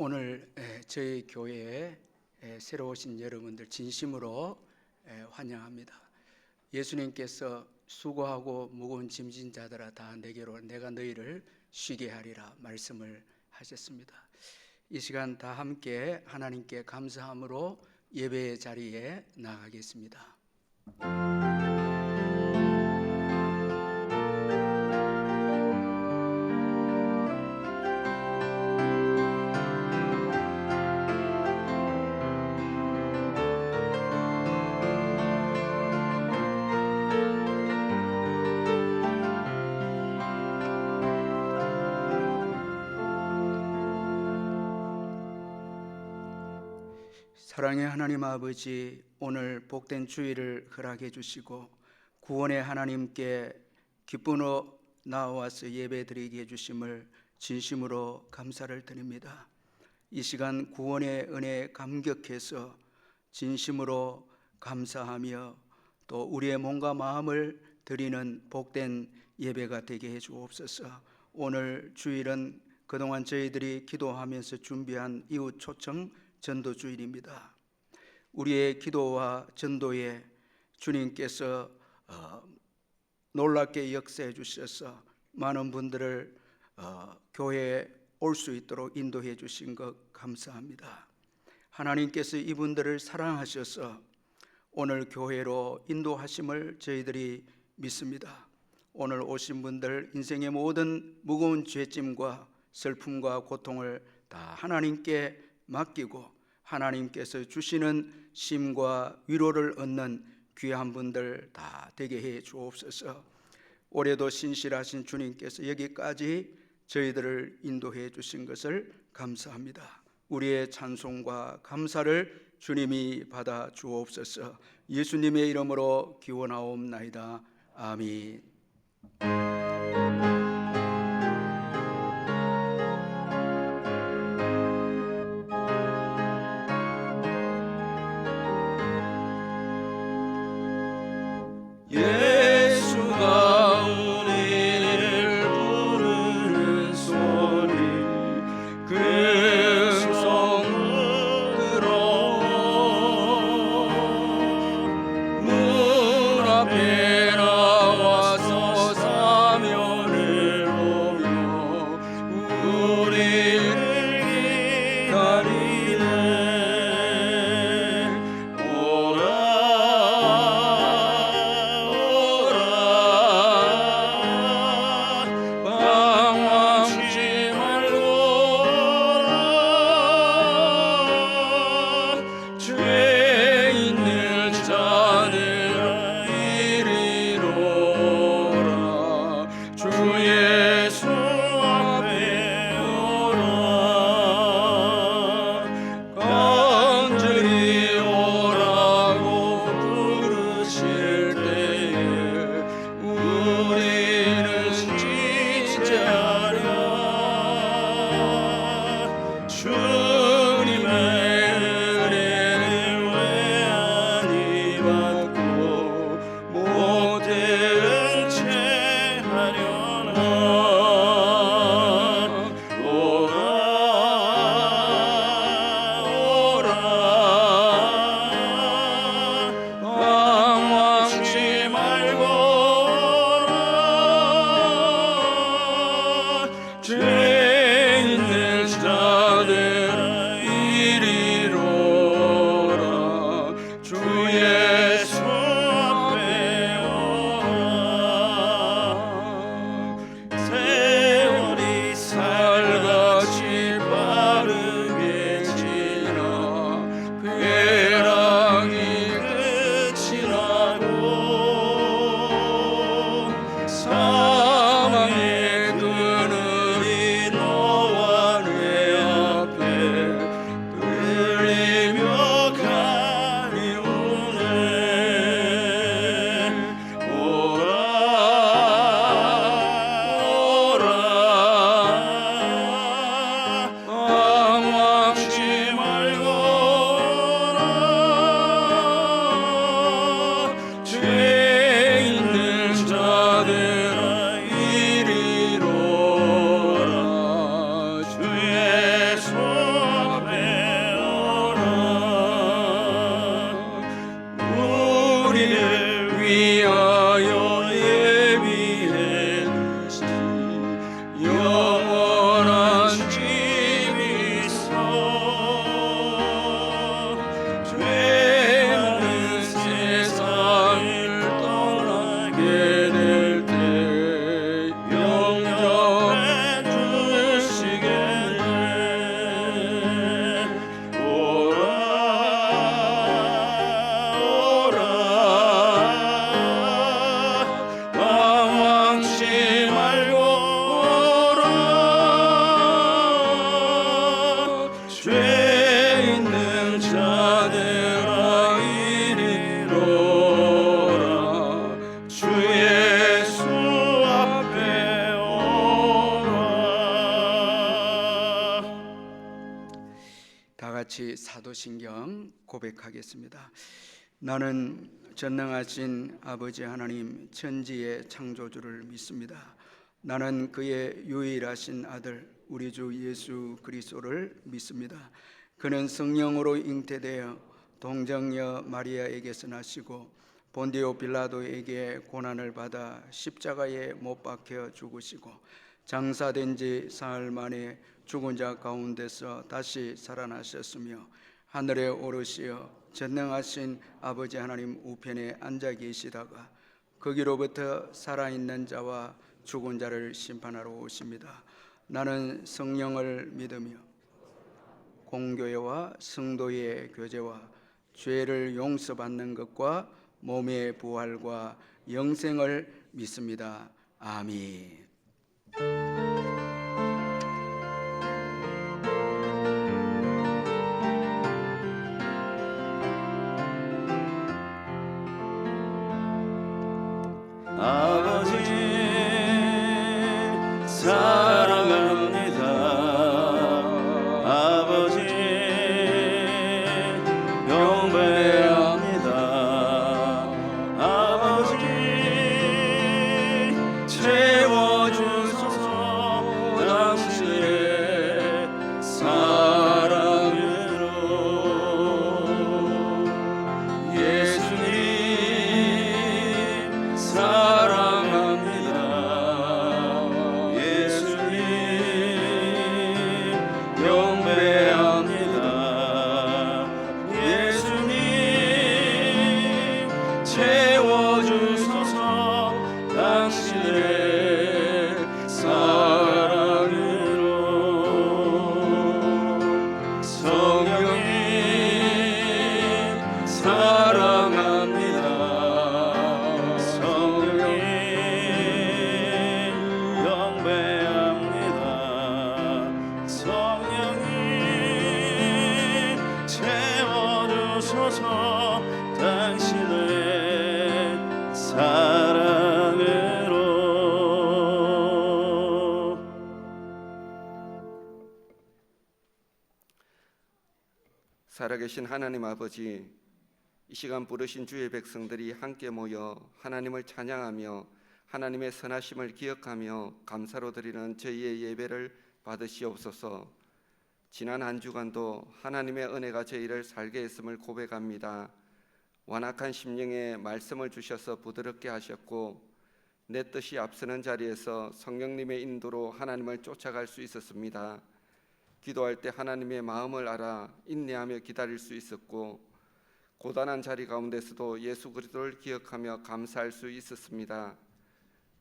오늘 저희 교회에 새로 오신 여러분들 진심으로 환영합니다. 예수님께서 수고하고 무거운 짐진 자들아 다 내게로 내가 너희를 쉬게 하리라 말씀을 하셨습니다. 이 시간 다 함께 하나님께 감사함으로 예배의 자리에 나가겠습니다. 사랑의 하나님 아버지, 오늘 복된 주일을 허락해 주시고 구원의 하나님께 기쁨으로 나와서 예배드리게 해주심을 진심으로 감사를 드립니다. 이 시간 구원의 은혜에 감격해서 진심으로 감사하며 또 우리의 몸과 마음을 드리는 복된 예배가 되게 해 주옵소서. 오늘 주일은 그동안 저희들이 기도하면서 준비한 이웃 초청 전도 주일입니다. 우리의 기도와 전도에 주님께서 놀랍게 역사해 주셔서 많은 분들을 교회에 올 수 있도록 인도해 주신 것 감사합니다. 하나님께서 이분들을 사랑하셔서 오늘 교회로 인도하심을 저희들이 믿습니다. 오늘 오신 분들 인생의 모든 무거운 죄짐과 슬픔과 고통을 다 하나님께 맡기고 하나님께서 주시는 쉼과 위로를 얻는 귀한 분들 다 되게 해 주옵소서. 올해도 신실하신 주님께서 여기까지 저희들을 인도해 주신 것을 감사합니다. 우리의 찬송과 감사를 주님이 받아 주옵소서. 예수님의 이름으로 기원하옵나이다. 아멘. 주 예수 앞에 오라. 같이 사도신경 고백하겠습니다. 나는 전능하신 아버지 하나님 천지의 창조주를 믿습니다. 나는 그의 유일하신 아들 우리 주 예수 그리스도를 믿습니다. 그는 성령으로 잉태되어 동정녀 마리아에게서 나시고 본디오 빌라도에게 고난을 받아 십자가에 못 박혀 죽으시고 장사된 지 사흘 만에 죽은 자 가운데서 다시 살아나셨으며 하늘에 오르시어 전능하신 아버지 하나님 우편에 앉아 계시다가 거기로부터 살아있는 자와 죽은 자를 심판하러 오십니다. 나는 성령을 믿으며 공교회와 성도의 교제와 죄를 용서받는 것과 몸의 부활과 영생을 믿습니다. 아멘. 아버지 사랑합니다. 아버지 경배합니다. 아버지 채워주소서 당신의 사랑으로. 예수님 사랑합니다. 예수님 경배합니다. 예수님 채워주소서 당신의 사랑으로. 성령님 사랑합니다. 성령님 경배합니다. 성령님 채워주소서 당신의 사랑으로. 살아계신 하나님 아버지, 이 시간 부르신 주의 백성들이 함께 모여 하나님을 찬양하며 하나님의 선하심을 기억하며 감사로 드리는 저희의 예배를 받으시옵소서. 지난 한 주간도 하나님의 은혜가 저희를 살게 했음을 고백합니다. 완악한 심령에 말씀을 주셔서 부드럽게 하셨고 내 뜻이 앞서는 자리에서 성령님의 인도로 하나님을 쫓아갈 수 있었습니다. 기도할 때 하나님의 마음을 알아 인내하며 기다릴 수 있었고 고단한 자리 가운데서도 예수 그리스도를 기억하며 감사할 수 있었습니다.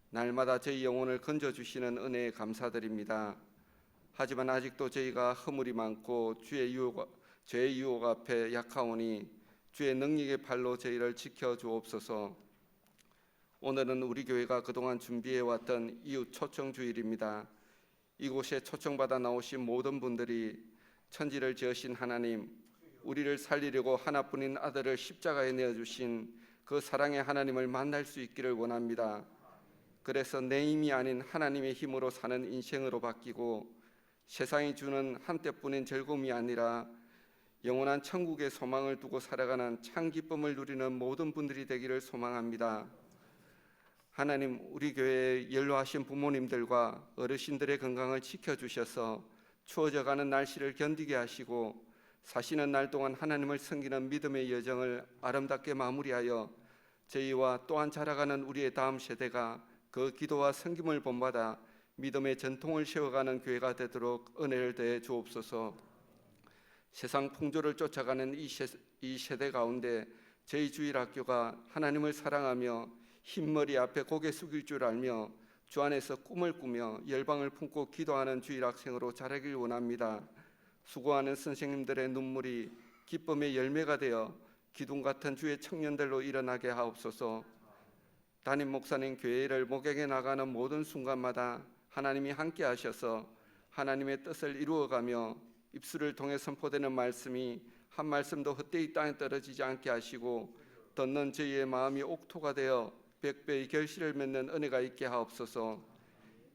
날마다 저희 영혼을 건져주시는 은혜에 감사드립니다. 하지만 아직도 저희가 허물이 많고 죄의 유혹 앞에 약하오니 주의 능력의 팔로 저희를 지켜주옵소서. 오늘은 우리 교회가 그동안 준비해왔던 이웃 초청주일입니다. 이곳에 초청받아 나오신 모든 분들이 천지를 지으신 하나님, 우리를 살리려고 하나뿐인 아들을 십자가에 내어주신 그 사랑의 하나님을 만날 수 있기를 원합니다. 그래서 내 힘이 아닌 하나님의 힘으로 사는 인생으로 바뀌고 세상이 주는 한때뿐인 즐거움이 아니라 영원한 천국의 소망을 두고 살아가는 참 기쁨을 누리는 모든 분들이 되기를 소망합니다. 하나님, 우리 교회에 연로하신 부모님들과 어르신들의 건강을 지켜주셔서 추워져가는 날씨를 견디게 하시고 사시는 날 동안 하나님을 섬기는 믿음의 여정을 아름답게 마무리하여 저희와 또한 자라가는 우리의 다음 세대가 그 기도와 섬김을 본받아 믿음의 전통을 세워가는 교회가 되도록 은혜를 더해 주옵소서. 세상 풍조를 쫓아가는 이 세대 가운데 저희 주일학교가 하나님을 사랑하며 흰머리 앞에 고개 숙일 줄 알며 주 안에서 꿈을 꾸며 열방을 품고 기도하는 주일학생으로 자라길 원합니다. 수고하는 선생님들의 눈물이 기쁨의 열매가 되어 기둥 같은 주의 청년들로 일어나게 하옵소서. 담임 목사님 교회를 목양해 나가는 모든 순간마다 하나님이 함께 하셔서 하나님의 뜻을 이루어가며 입술을 통해 선포되는 말씀이 한 말씀도 헛되이 땅에 떨어지지 않게 하시고 듣는 저희의 마음이 옥토가 되어 백배의 결실을 맺는 은혜가 있게 하옵소서.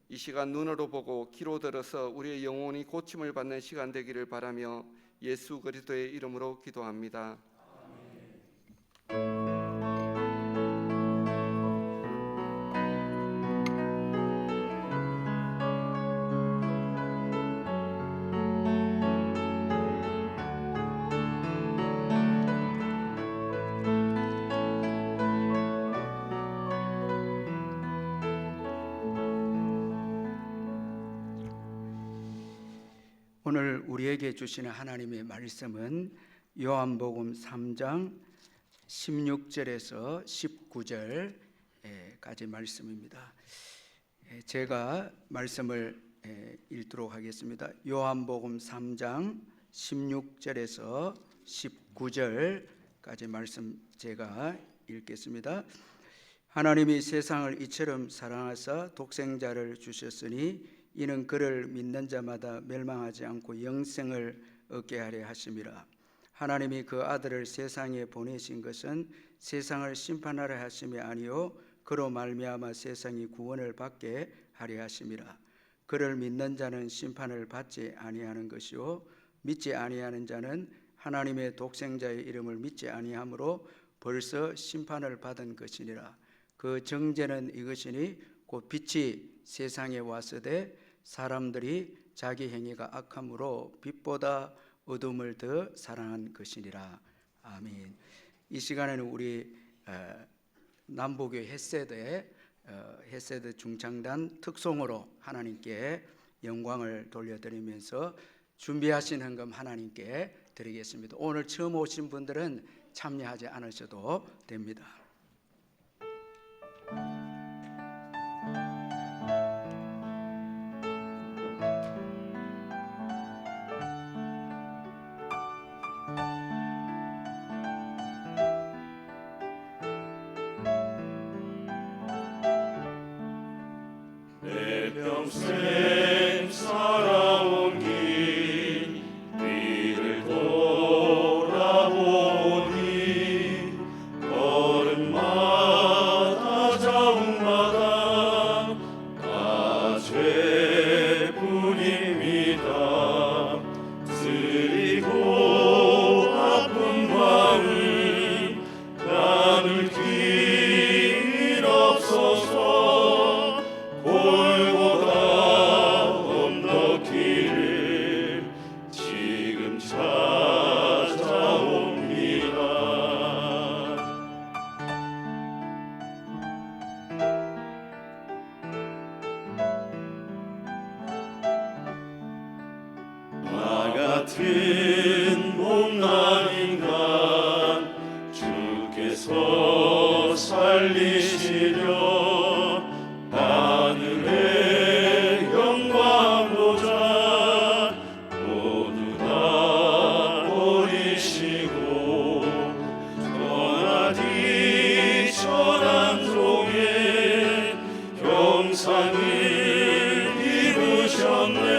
이 시간 눈으로 보고 귀로 들어서 우리의 영혼이 고침을 받는 시간 되기를 바라며 예수 그리스도의 이름으로 기도합니다. 오늘 우리에게 주시는 하나님의 말씀은 요한복음 3장 16절에서 19절까지 말씀입니다. 제가 말씀을 읽도록 하겠습니다. 요한복음 3장 16절에서 19절까지 말씀 제가 읽겠습니다. 하나님이 세상을 이처럼 사랑하사 독생자를 주셨으니 이는 그를 믿는 자마다 멸망하지 않고 영생을 얻게 하려 하심이라. 하나님이 그 아들을 세상에 보내신 것은 세상을 심판하려 하심이 아니요 그로 말미암아 세상이 구원을 받게 하려 하심이라. 그를 믿는 자는 심판을 받지 아니하는 것이요 믿지 아니하는 자는 하나님의 독생자의 이름을 믿지 아니하므로 벌써 심판을 받은 것이니라. 그 정죄는 이것이니 곧 빛이 세상에 왔으되 사람들이 자기 행위가 악함으로 빛보다 어둠을 더 사랑한 것이니라. 아멘. 이 시간에는 우리 남부교회 헤세드 중창단 특송으로 하나님께 영광을 돌려드리면서 준비하신 헌금 하나님께 드리겠습니다. 오늘 처음 오신 분들은 참여하지 않으셔도 됩니다. 평생 살아온 길 뒤를 돌아보니 걸음마다 자국마다 다 죄뿐입니다. 쓰리고 아픈 마음 나눌 길 없어서 골고다 언덕길을 지금 찾아옵니다. 나 같은 못난 인간 주께서 살리시려 하늘의 영광 보좌 모두 다 버리시고 떠나디 천한 종의 형상을 이루셨네.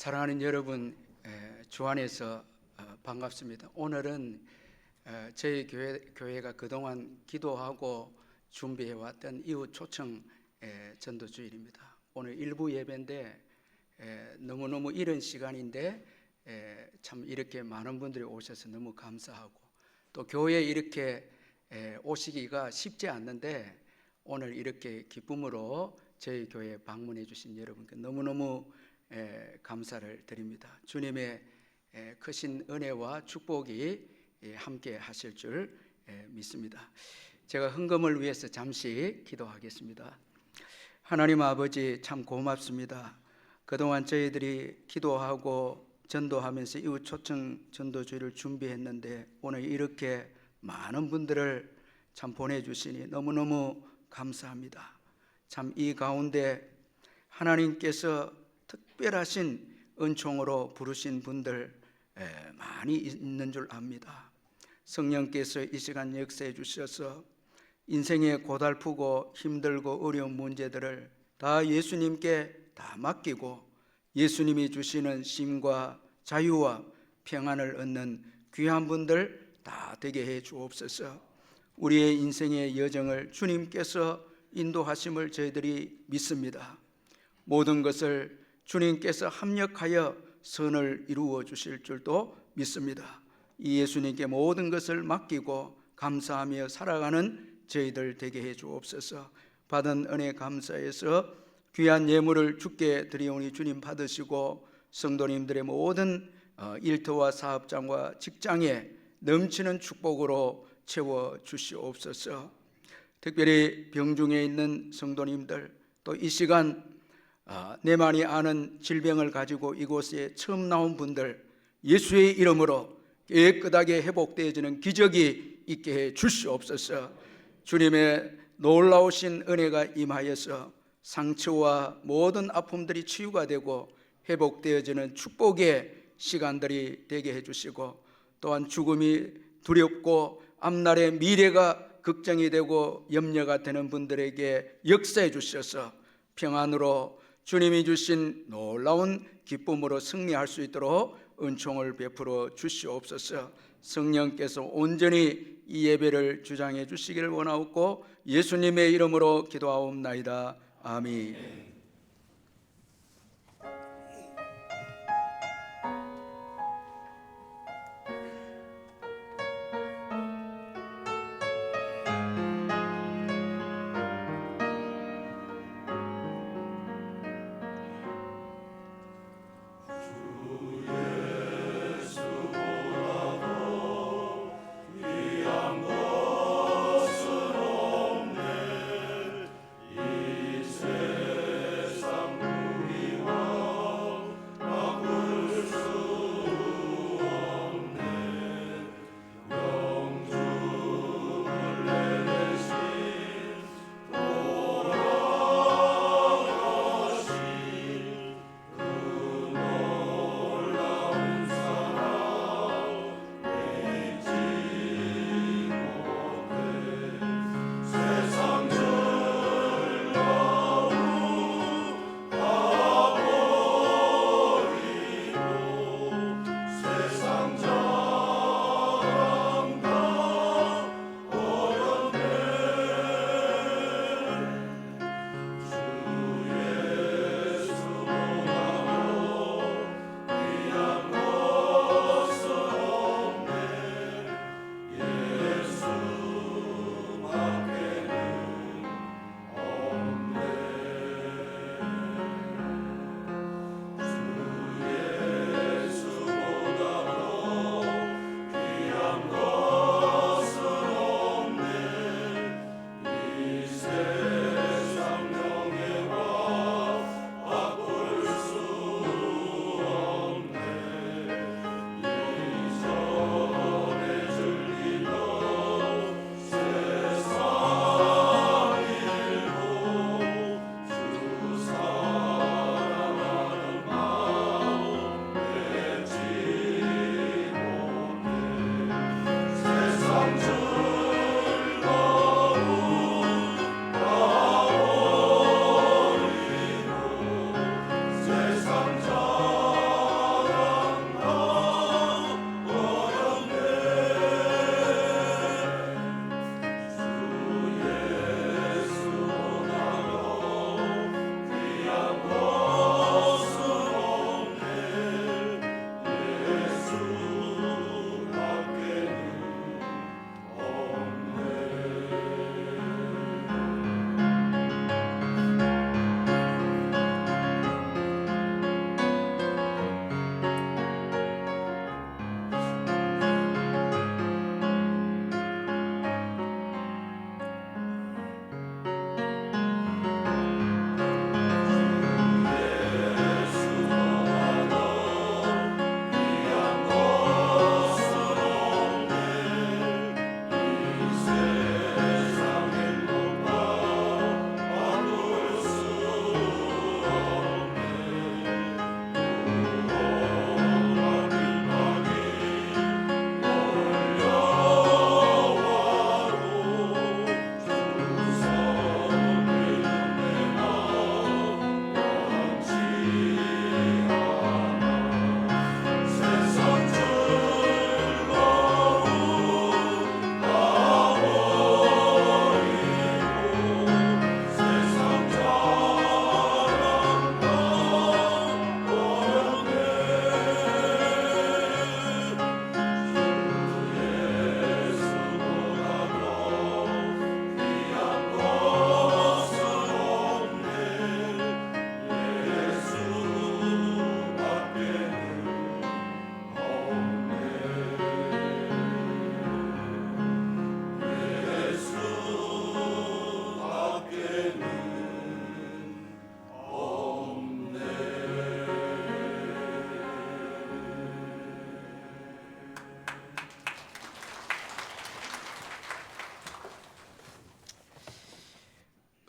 사랑하는 여러분, 주 안에서 반갑습니다. 오늘은 저희 교회가 그동안 기도하고 준비해왔던 이후 초청 전도주일입니다. 오늘 일부 예배인데 너무너무 이른 시간인데 참 이렇게 많은 분들이 오셔서 너무 감사하고, 또 교회에 이렇게 오시기가 쉽지 않는데 오늘 이렇게 기쁨으로 저희 교회에 방문해 주신 여러분께 너무너무 감사를 드립니다. 주님의 크신 은혜와 축복이 함께 하실 줄 믿습니다. 제가 헌금을 위해서 잠시 기도하겠습니다. 하나님 아버지, 참 고맙습니다. 그동안 저희들이 기도하고 전도하면서 이후 초청 전도주의를 준비했는데 오늘 이렇게 많은 분들을 참 보내주시니 너무너무 감사합니다. 참 이 가운데 하나님께서 특별하신 은총으로 부르신 분들 많이 있는 줄 압니다. 성령께서 이 시간 역사해 주셔서 인생의 고달프고 힘들고 어려운 문제들을 다 예수님께 다 맡기고 예수님이 주시는 쉼과 자유와 평안을 얻는 귀한 분들 다 되게 해 주옵소서. 우리의 인생의 여정을 주님께서 인도하심을 저희들이 믿습니다. 모든 것을 주님께서 합력하여 선을 이루어 주실 줄도 믿습니다. 이 예수님께 모든 것을 맡기고 감사하며 살아가는 저희들 되게 해 주옵소서. 받은 은혜 감사해서 귀한 예물을 주께 드리오니 주님 받으시고 성도님들의 모든 일터와 사업장과 직장에 넘치는 축복으로 채워 주시옵소서. 특별히 병중에 있는 성도님들, 또 이 시간 내만이 아는 질병을 가지고 이곳에 처음 나온 분들, 예수의 이름으로 깨끗하게 회복되어지는 기적이 있게 해 주시옵소서. 주님의 놀라우신 은혜가 임하여서 상처와 모든 아픔들이 치유가 되고 회복되어지는 축복의 시간들이 되게 해주시고, 또한 죽음이 두렵고 앞날의 미래가 걱정이 되고 염려가 되는 분들에게 역사해 주셔서 평안으로 주님이 주신 놀라운 기쁨으로 승리할 수 있도록 은총을 베풀어 주시옵소서. 성령께서 온전히 이 예배를 주장해 주시기를 원하옵고 예수님의 이름으로 기도하옵나이다. 아멘.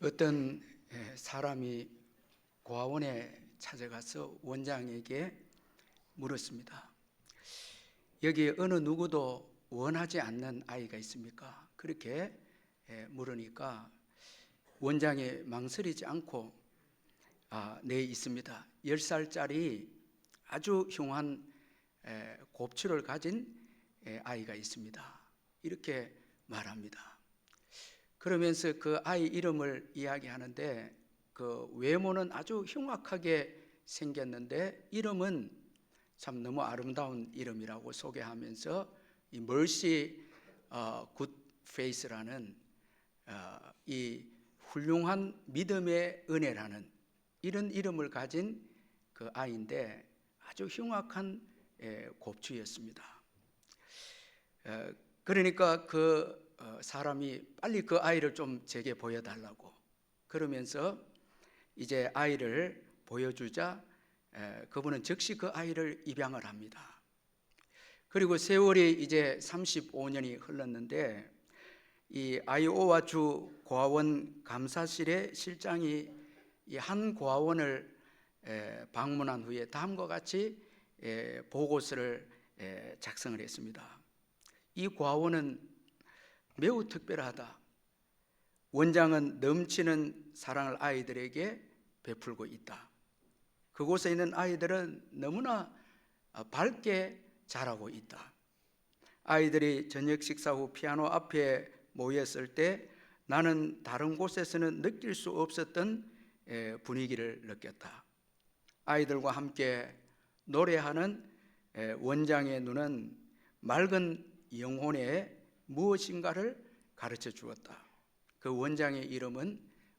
어떤 사람이 고아원에 찾아가서 원장에게 물었습니다. 여기 어느 누구도 원하지 않는 아이가 있습니까? 그렇게 물으니까 원장이 망설이지 않고 네, 있습니다. 10살짜리 아주 흉한 곱추를 가진 아이가 있습니다. 이렇게 말합니다. 그러면서 그 아이 이름을 이야기하는데 그 외모는 아주 흉악하게 생겼는데 이름은 참 너무 아름다운 이름이라고 소개하면서 이 멀시 굿페이스라는 이 훌륭한 믿음의 은혜라는 이런 이름을 가진 그 아이인데 아주 흉악한 곱추였습니다. 그러니까 그 사람이 빨리 그 아이를 좀 제게 보여달라고 그러면서 이제 아이를 보여주자 그분은 즉시 그 아이를 입양을 합니다. 그리고 세월이 이제 35년이 흘렀는데 이 아이오와 주 고아원 감사실의 실장이 이 한 고아원을 방문한 후에 다음과 같이 보고서를 작성을 했습니다. 이 고아원은 매우 특별하다. 원장은 넘치는 사랑을 아이들에게 베풀고 있다. 그곳에 있는 아이들은 너무나 밝게 자라고 있다. 아이들이 저녁 식사 후 피아노 앞에 모였을 때 나는 다른 곳에서는 느낄 수 없었던 분위기를 느꼈다. 아이들과 함께 노래하는 원장의 눈은 맑은 영혼의 무엇인가를 가르쳐 주었다. 그 원장의 이름은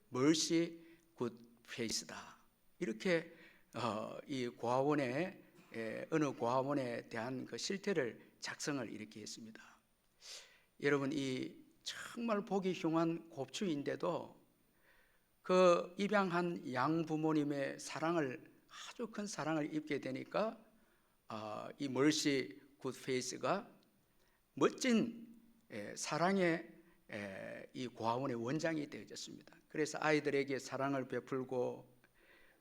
멀시 굿페이스다. 이렇게 이 고아원의 어느 고아원에 대한 그 실태를 작성을 이렇게 했습니다. 여러분, 이 정말 보기 흉한 곱추인데도 그 입양한 양부모님의 사랑을 아주 큰 사랑을 입게 되니까 이 멀시 굿페이스가 멋진 사랑의 이 고아원의 원장이 되어졌습니다. 그래서 아이들에게 사랑을 베풀고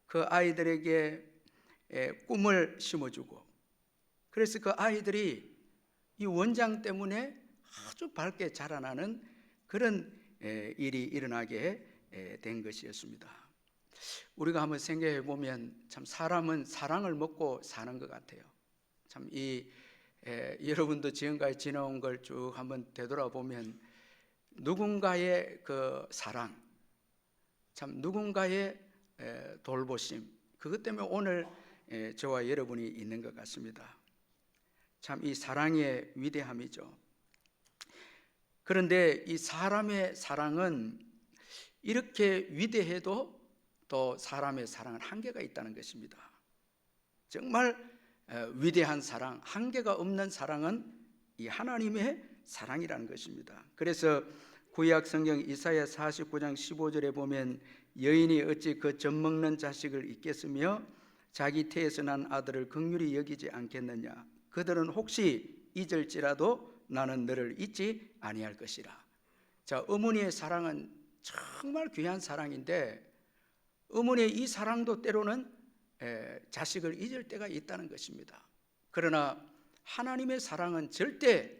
그 아이들에게 꿈을 심어주고 그래서 그 아이들이 이 원장 때문에 아주 밝게 자라나는 그런 일이 일어나게 된 것이었습니다. 우리가 한번 생각해 보면 참 사람은 사랑을 먹고 사는 것 같아요. 참 이 여러분도 지금까지 지나온 걸 쭉 한번 되돌아보면 누군가의 그 사랑, 참 누군가의 돌보심, 그것 때문에 오늘 저와 여러분이 있는 것 같습니다. 참 이 사랑의 위대함이죠. 그런데 이 사람의 사랑은 이렇게 위대해도 또 사람의 사랑은 한계가 있다는 것입니다. 정말 위대한 사랑, 한계가 없는 사랑은 이 하나님의 사랑이라는 것입니다. 그래서 구약 성경 이사야 49장 15절에 보면 여인이 어찌 그 젖먹는 자식을 잊겠으며 자기 태에서 난 아들을 긍휼히 여기지 않겠느냐. 그들은 혹시 잊을지라도 나는 너를 잊지 아니할 것이라. 자, 어머니의 사랑은 정말 귀한 사랑인데 어머니의 이 사랑도 때로는 자식을 잊을 때가 있다는 것입니다. 그러나 하나님의 사랑은 절대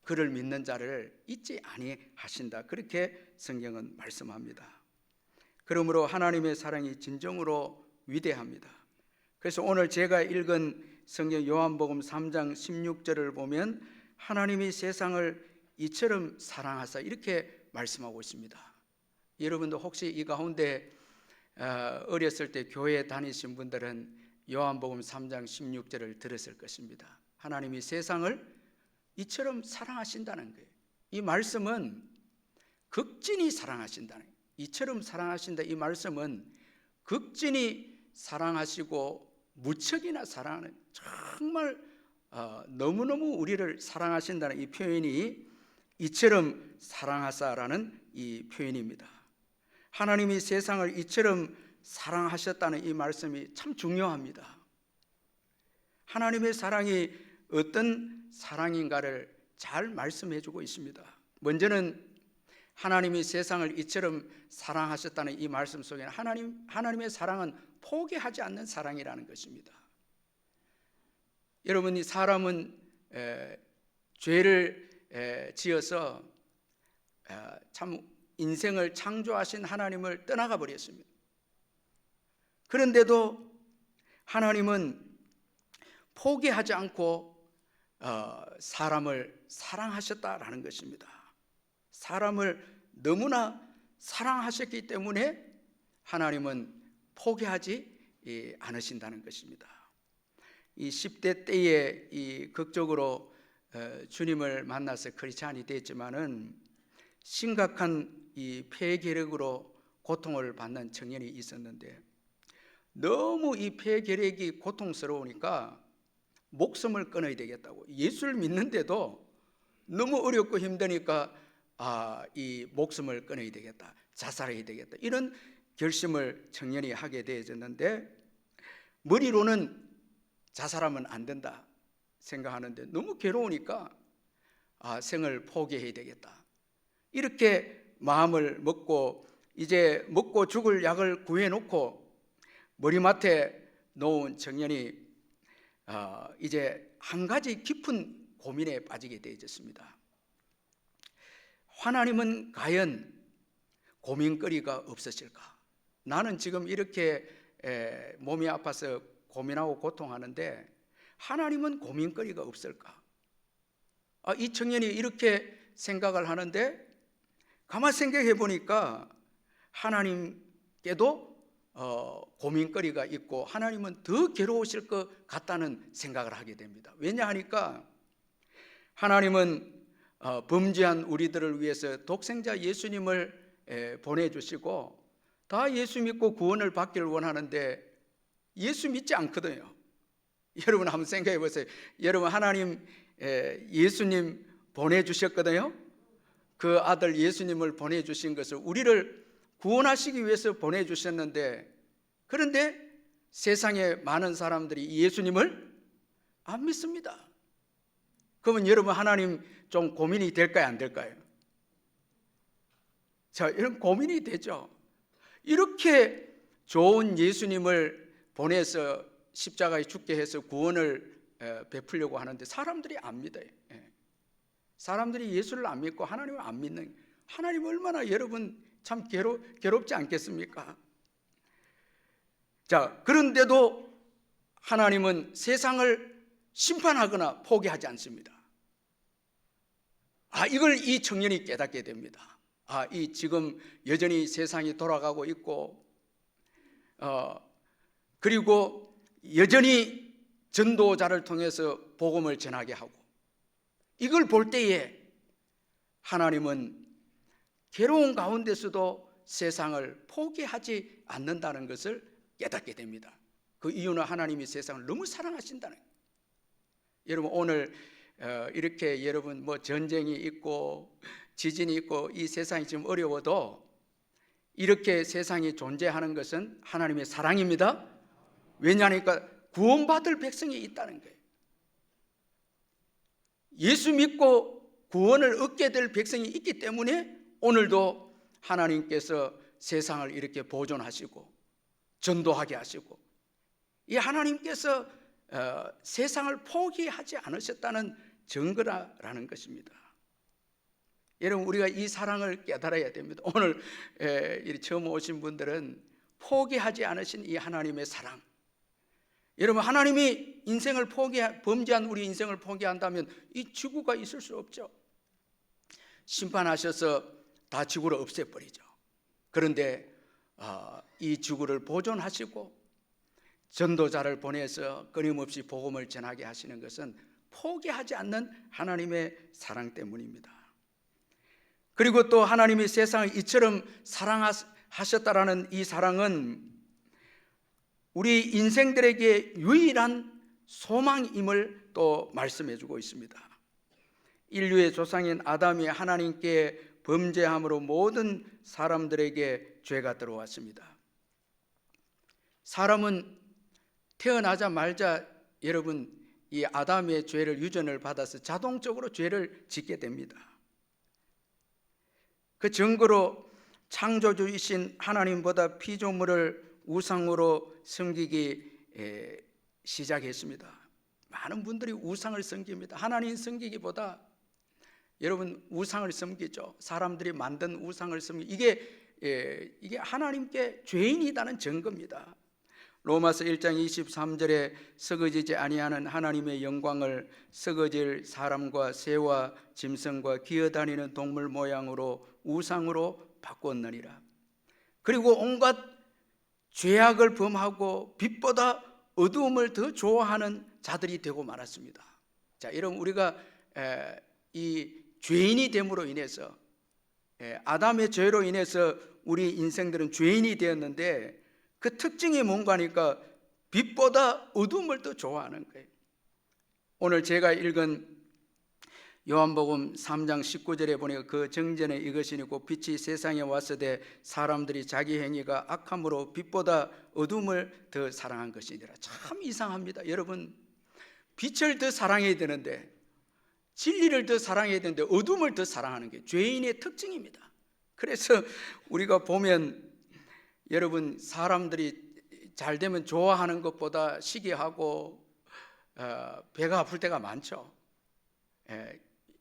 그를 믿는 자를 잊지 아니하신다. 그렇게 성경은 말씀합니다. 그러므로 하나님의 사랑이 진정으로 위대합니다. 그래서 오늘 제가 읽은 성경 요한복음 3장 16절을 보면 하나님이 세상을 이처럼 사랑하사 이렇게 말씀하고 있습니다. 여러분도 혹시 이 가운데 어렸을 때 교회에 다니신 분들은 요한복음 3장 16절을 들었을 것입니다. 하나님이 세상을 이처럼 사랑하신다는 거예요. 이 말씀은 극진히 사랑하신다는 거예요. 이처럼 사랑하신다, 이 말씀은 극진히 사랑하시고 무척이나 사랑하는, 정말 너무너무 우리를 사랑하신다는 이 표현이 이처럼 사랑하사라는 이 표현입니다. 하나님이 세상을 이처럼 사랑하셨다는 이 말씀이 참 중요합니다. 하나님의 사랑이 어떤 사랑인가를 잘 말씀해 주고 있습니다. 먼저는 하나님이 세상을 이처럼 사랑하셨다는 이 말씀 속에는 하나님의 사랑은 포기하지 않는 사랑이라는 것입니다. 여러분, 이 사람은 죄를 지어서 참 인생을 창조하신 하나님을 떠나가 버렸습니다. 그런데도 하나님은 포기하지 않고 사람을 사랑하셨다라는 것입니다. 사람을 너무나 사랑하셨기 때문에 하나님은 포기하지 않으신다는 것입니다. 이 10대 때에 이 극적으로 주님을 만나서 크리스찬이 됐지만은 심각한 이 폐결핵으로 고통을 받는 청년이 있었는데 너무 이 폐결핵이 고통스러우니까 목숨을 끊어야 되겠다고, 예수를 믿는데도 너무 어렵고 힘드니까 이 목숨을 끊어야 되겠다, 자살해야 되겠다, 이런 결심을 청년이 하게 되어졌는데 머리로는 자살하면 안 된다 생각하는데 너무 괴로우니까 생을 포기해야 되겠다, 이렇게 마음을 먹고 이제 먹고 죽을 약을 구해놓고 머리맡에 놓은 청년이 이제 한 가지 깊은 고민에 빠지게 되어졌습니다. 하나님은 과연 고민거리가 없으실까? 나는 지금 이렇게 몸이 아파서 고민하고 고통하는데 하나님은 고민거리가 없을까? 이 청년이 이렇게 생각을 하는데 가만 생각해 보니까 하나님께도 고민거리가 있고 하나님은 더 괴로우실 것 같다는 생각을 하게 됩니다. 왜냐하니까 하나님은 범죄한 우리들을 위해서 독생자 예수님을 보내주시고 다 예수 믿고 구원을 받기를 원하는데 예수 믿지 않거든요. 여러분 한번 생각해 보세요. 여러분, 하나님 예수님 보내주셨거든요. 그 아들 예수님을 보내주신 것을 우리를 구원하시기 위해서 보내주셨는데, 그런데 세상에 많은 사람들이 예수님을 안 믿습니다. 그러면 여러분, 하나님 좀 고민이 될까요, 안 될까요? 자, 이런 고민이 되죠. 이렇게 좋은 예수님을 보내서 십자가에 죽게 해서 구원을 베풀려고 하는데 사람들이 안 믿어요. 사람들이 예수를 안 믿고 하나님을 안 믿는, 하나님 얼마나 여러분 참 괴롭지 않겠습니까? 자, 그런데도 하나님은 세상을 심판하거나 포기하지 않습니다. 이걸 이 청년이 깨닫게 됩니다. 이 지금 여전히 세상이 돌아가고 있고, 그리고 여전히 전도자를 통해서 복음을 전하게 하고, 이걸 볼 때에 하나님은 괴로운 가운데서도 세상을 포기하지 않는다는 것을 깨닫게 됩니다. 그 이유는 하나님이 세상을 너무 사랑하신다는 거예요. 여러분, 오늘 이렇게 여러분 뭐 전쟁이 있고 지진이 있고 이 세상이 지금 어려워도 이렇게 세상이 존재하는 것은 하나님의 사랑입니다. 왜냐하니까 구원받을 백성이 있다는 거예요. 예수 믿고 구원을 얻게 될 백성이 있기 때문에 오늘도 하나님께서 세상을 이렇게 보존하시고 전도하게 하시고, 이 하나님께서 세상을 포기하지 않으셨다는 증거라는 것입니다. 여러분, 우리가 이 사랑을 깨달아야 됩니다. 오늘 처음 오신 분들은 포기하지 않으신 이 하나님의 사랑, 여러분, 하나님이 인생을 범죄한 우리 인생을 포기한다면 이 지구가 있을 수 없죠. 심판하셔서 다 지구를 없애버리죠. 그런데 이 지구를 보존하시고 전도자를 보내서 끊임없이 복음을 전하게 하시는 것은 포기하지 않는 하나님의 사랑 때문입니다. 그리고 또 하나님이 세상을 이처럼 사랑하셨다라는 이 사랑은 우리 인생들에게 유일한 소망임을 또 말씀해 주고 있습니다. 인류의 조상인 아담이 하나님께 범죄함으로 모든 사람들에게 죄가 들어왔습니다. 사람은 태어나자마자 여러분 이 아담의 죄를 유전을 받아서 자동적으로 죄를 짓게 됩니다. 그 증거로 창조주이신 하나님보다 피조물을 우상으로 섬기기 시작했습니다. 많은 분들이 우상을 섬깁니다. 하나님 섬기기보다 여러분 우상을 섬기죠. 사람들이 만든 우상을 섬기죠. 이게 하나님께 죄인이라는 증거입니다. 로마서 1장 23절에 썩어지지 아니하는 하나님의 영광을 썩어질 사람과 새와 짐승과 기어다니는 동물 모양으로 우상으로 바꾸었느니라. 그리고 온갖 죄악을 범하고 빛보다 어두움을 더 좋아하는 자들이 되고 말았습니다. 자, 여러분, 우리가 이 죄인이 됨으로 인해서 아담의 죄로 인해서 우리 인생들은 죄인이 되었는데 그 특징이 뭔가 하니까 빛보다 어두움을 더 좋아하는 거예요. 오늘 제가 읽은 요한복음 3장 19절에 보니까 그 정전에 이것이니 곧 빛이 세상에 왔으되 사람들이 자기 행위가 악함으로 빛보다 어둠을 더 사랑한 것이니라. 참 이상합니다. 여러분, 빛을 더 사랑해야 되는데, 진리를 더 사랑해야 되는데 어둠을 더 사랑하는 게 죄인의 특징입니다. 그래서 우리가 보면 여러분, 사람들이 잘 되면 좋아하는 것보다 시기하고 배가 아플 때가 많죠.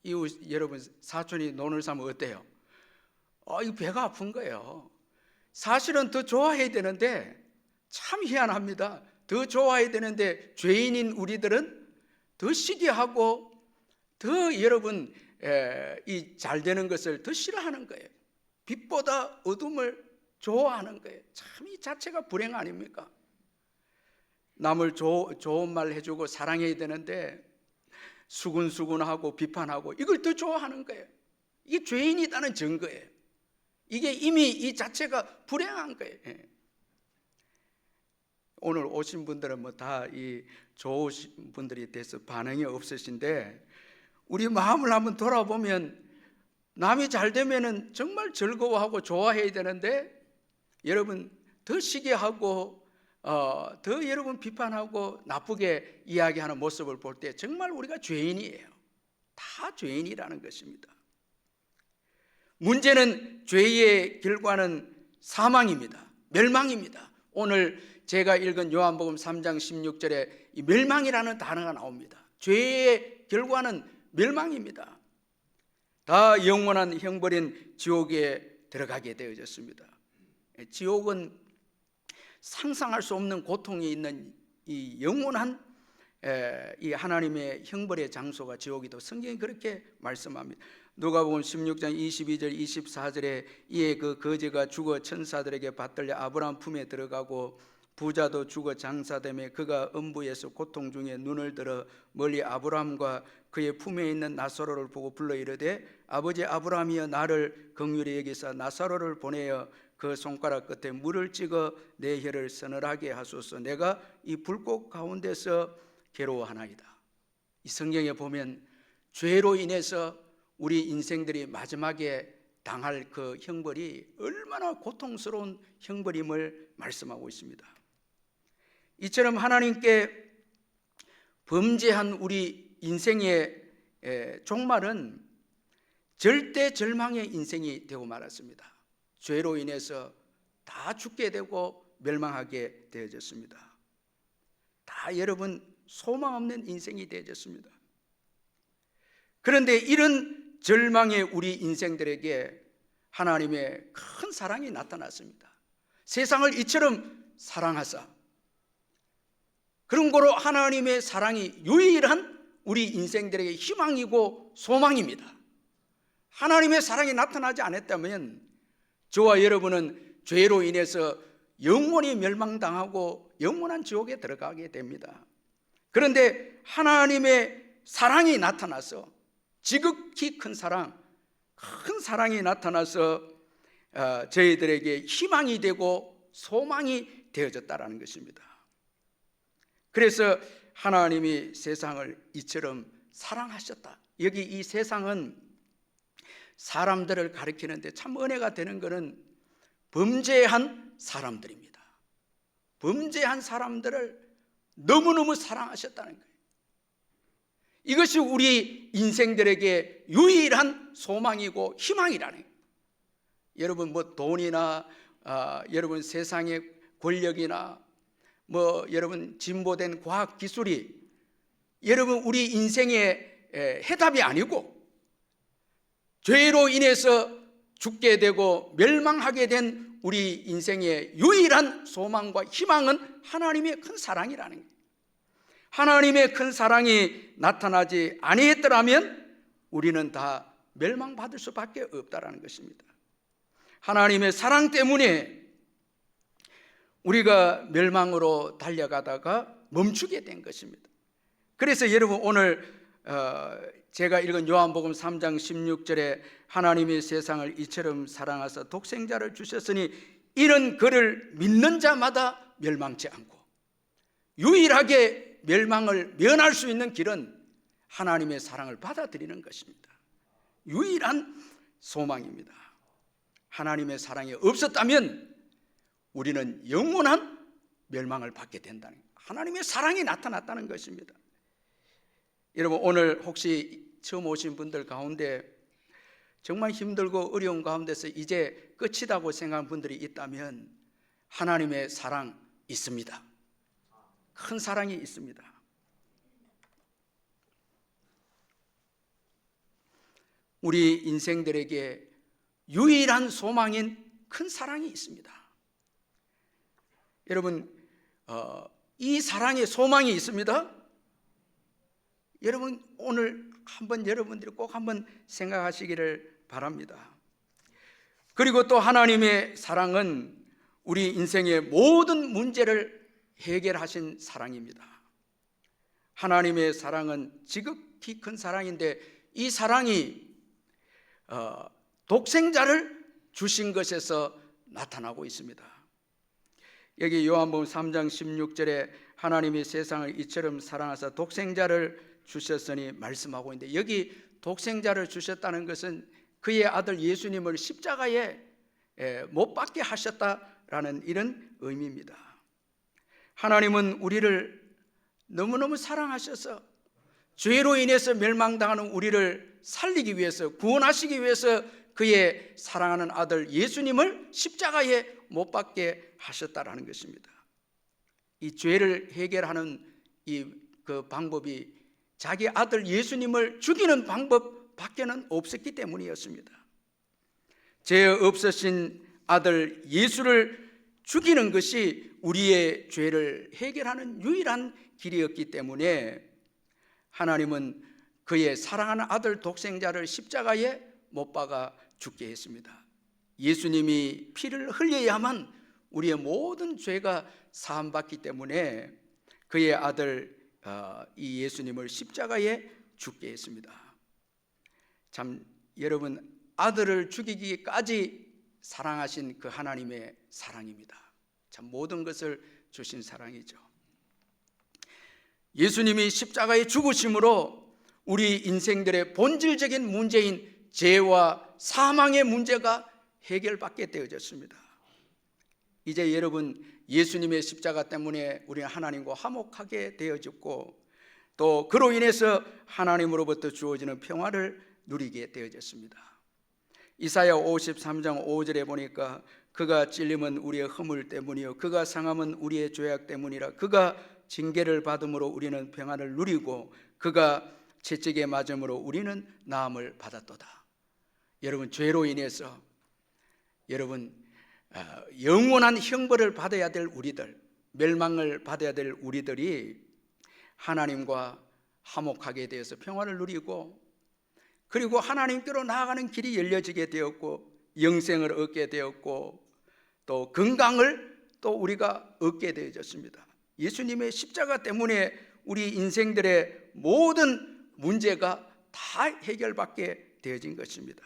이웃 여러분, 사촌이 논을 사면 어때요? 이 배가 아픈 거예요. 사실은 더 좋아해야 되는데 참 희한합니다. 더 좋아해야 되는데 죄인인 우리들은 더 시기하고 더 여러분 이 잘 되는 것을 더 싫어하는 거예요. 빛보다 어둠을 좋아하는 거예요. 참 이 자체가 불행 아닙니까? 남을 좋은 말 해주고 사랑해야 되는데 수군수군하고 비판하고 이걸 더 좋아하는 거예요. 이게 죄인이라는 증거예요. 이게 이미 이 자체가 불행한 거예요. 오늘 오신 분들은 뭐 다 이 좋으신 분들이 돼서 반응이 없으신데 우리 마음을 한번 돌아보면 남이 잘 되면은 정말 즐거워하고 좋아해야 되는데 여러분 더 시기하고 더 여러분 비판하고 나쁘게 이야기하는 모습을 볼 때 정말 우리가 죄인이에요. 다 죄인이라는 것입니다. 문제는 죄의 결과는 사망입니다. 멸망입니다. 오늘 제가 읽은 요한복음 3장 16절에 이 멸망이라는 단어가 나옵니다. 죄의 결과는 멸망입니다. 다 영원한 형벌인 지옥에 들어가게 되어졌습니다. 지옥은 상상할 수 없는 고통이 있는 이 영원한 이 하나님의 형벌의 장소가 지옥이도 성경이 그렇게 말씀합니다. 누가복음 16장 22절 24절에 이에 그 거지가 죽어 천사들에게 받들려 아브라함 품에 들어가고 부자도 죽어 장사되며 그가 음부에서 고통 중에 눈을 들어 멀리 아브라함과 그의 품에 있는 나사로를 보고 불러 이르되 아버지 아브라함이여 나를 긍휼히 여기사 나사로를 보내어 그 손가락 끝에 물을 찍어 내 혀를 서늘하게 하소서. 내가 이 불꽃 가운데서 괴로워하나이다. 이 성경에 보면 죄로 인해서 우리 인생들이 마지막에 당할 그 형벌이 얼마나 고통스러운 형벌임을 말씀하고 있습니다. 이처럼 하나님께 범죄한 우리 인생의 종말은 절대 절망의 인생이 되고 말았습니다. 죄로 인해서 다 죽게 되고 멸망하게 되어졌습니다. 다 여러분 소망 없는 인생이 되어졌습니다. 그런데 이런 절망의 우리 인생들에게 하나님의 큰 사랑이 나타났습니다. 세상을 이처럼 사랑하사 그런 거로 하나님의 사랑이 유일한 우리 인생들에게 희망이고 소망입니다. 하나님의 사랑이 나타나지 않았다면 저와 여러분은 죄로 인해서 영원히 멸망당하고 영원한 지옥에 들어가게 됩니다. 그런데 하나님의 사랑이 나타나서 지극히 큰 사랑이 나타나서 저희들에게 희망이 되고 소망이 되어졌다는 것입니다. 그래서 하나님이 세상을 이처럼 사랑하셨다. 여기 이 세상은 사람들을 가리키는데 참 은혜가 되는 것은 범죄한 사람들입니다. 범죄한 사람들을 너무너무 사랑하셨다는 거예요. 이것이 우리 인생들에게 유일한 소망이고 희망이라는 거예요. 여러분 뭐 돈이나 여러분 세상의 권력이나 뭐 여러분 진보된 과학 기술이 여러분 우리 인생의 해답이 아니고 죄로 인해서 죽게 되고 멸망하게 된 우리 인생의 유일한 소망과 희망은 하나님의 큰 사랑이라는 거예요. 하나님의 큰 사랑이 나타나지 아니했더라면 우리는 다 멸망받을 수밖에 없다라는 것입니다. 하나님의 사랑 때문에 우리가 멸망으로 달려가다가 멈추게 된 것입니다. 그래서 여러분 오늘 제가 읽은 요한복음 3장 16절에 하나님이 세상을 이처럼 사랑하사 독생자를 주셨으니 이는 그를 믿는 자마다 멸망치 않고, 유일하게 멸망을 면할 수 있는 길은 하나님의 사랑을 받아들이는 것입니다. 유일한 소망입니다. 하나님의 사랑이 없었다면 우리는 영원한 멸망을 받게 된다는 거예요. 하나님의 사랑이 나타났다는 것입니다. 여러분 오늘 혹시 처음 오신 분들 가운데 정말 힘들고 어려운 가운데서 이제 끝이라고 생각하는 분들이 있다면 하나님의 사랑 있습니다. 큰 사랑이 있습니다. 우리 인생들에게 유일한 소망인 큰 사랑이 있습니다. 여러분 이 사랑의 소망이 있습니다. 여러분 오늘 한번 여러분들이 꼭 한번 생각하시기를 바랍니다. 그리고 또 하나님의 사랑은 우리 인생의 모든 문제를 해결하신 사랑입니다. 하나님의 사랑은 지극히 큰 사랑인데 이 사랑이 독생자를 주신 것에서 나타나고 있습니다. 여기 요한복음 3장 16절에 하나님이 세상을 이처럼 사랑하사 독생자를 주셨으니 말씀하고 있는데, 여기 독생자를 주셨다는 것은 그의 아들 예수님을 십자가에 못 박게 하셨다라는 이런 의미입니다. 하나님은 우리를 너무너무 사랑하셔서 죄로 인해서 멸망당하는 우리를 살리기 위해서, 구원하시기 위해서 그의 사랑하는 아들 예수님을 십자가에 못 박게 하셨다라는 것입니다. 이 죄를 해결하는 그 방법이 자기 아들 예수님을 죽이는 방법밖에는 없었기 때문이었습니다. 죄 없으신 아들 예수를 죽이는 것이 우리의 죄를 해결하는 유일한 길이었기 때문에 하나님은 그의 사랑하는 아들 독생자를 십자가에 못 박아 죽게 했습니다. 예수님이 피를 흘려야만 우리의 모든 죄가 사함받기 때문에 그의 아들 이 예수님을 십자가에 죽게 했습니다. 참 여러분, 아들을 죽이기까지 사랑하신 그 하나님의 사랑입니다. 참 모든 것을 주신 사랑이죠. 예수님이 십자가에 죽으심으로 우리 인생들의 본질적인 문제인 죄와 사망의 문제가 해결받게 되어졌습니다. 이제 여러분, 예수님의 십자가 때문에 우리는 하나님과 화목하게 되어졌고, 또 그로 인해서 하나님으로부터 주어지는 평화를 누리게 되어졌습니다. 이사야 53장 5절에 보니까 그가 찔림은 우리의 허물 때문이요 그가 상함은 우리의 죄악 때문이라. 그가 징계를 받음으로 우리는 평안을 누리고 그가 채찍에 맞음으로 우리는 나음을 받았도다. 여러분, 죄로 인해서 여러분 영원한 형벌을 받아야 될 우리들, 멸망을 받아야 될 우리들이 하나님과 화목하게 되어서 평화를 누리고, 그리고 하나님께로 나아가는 길이 열려지게 되었고, 영생을 얻게 되었고, 또 건강을 또 우리가 얻게 되어졌습니다. 예수님의 십자가 때문에 우리 인생들의 모든 문제가 다 해결받게 되어진 것입니다.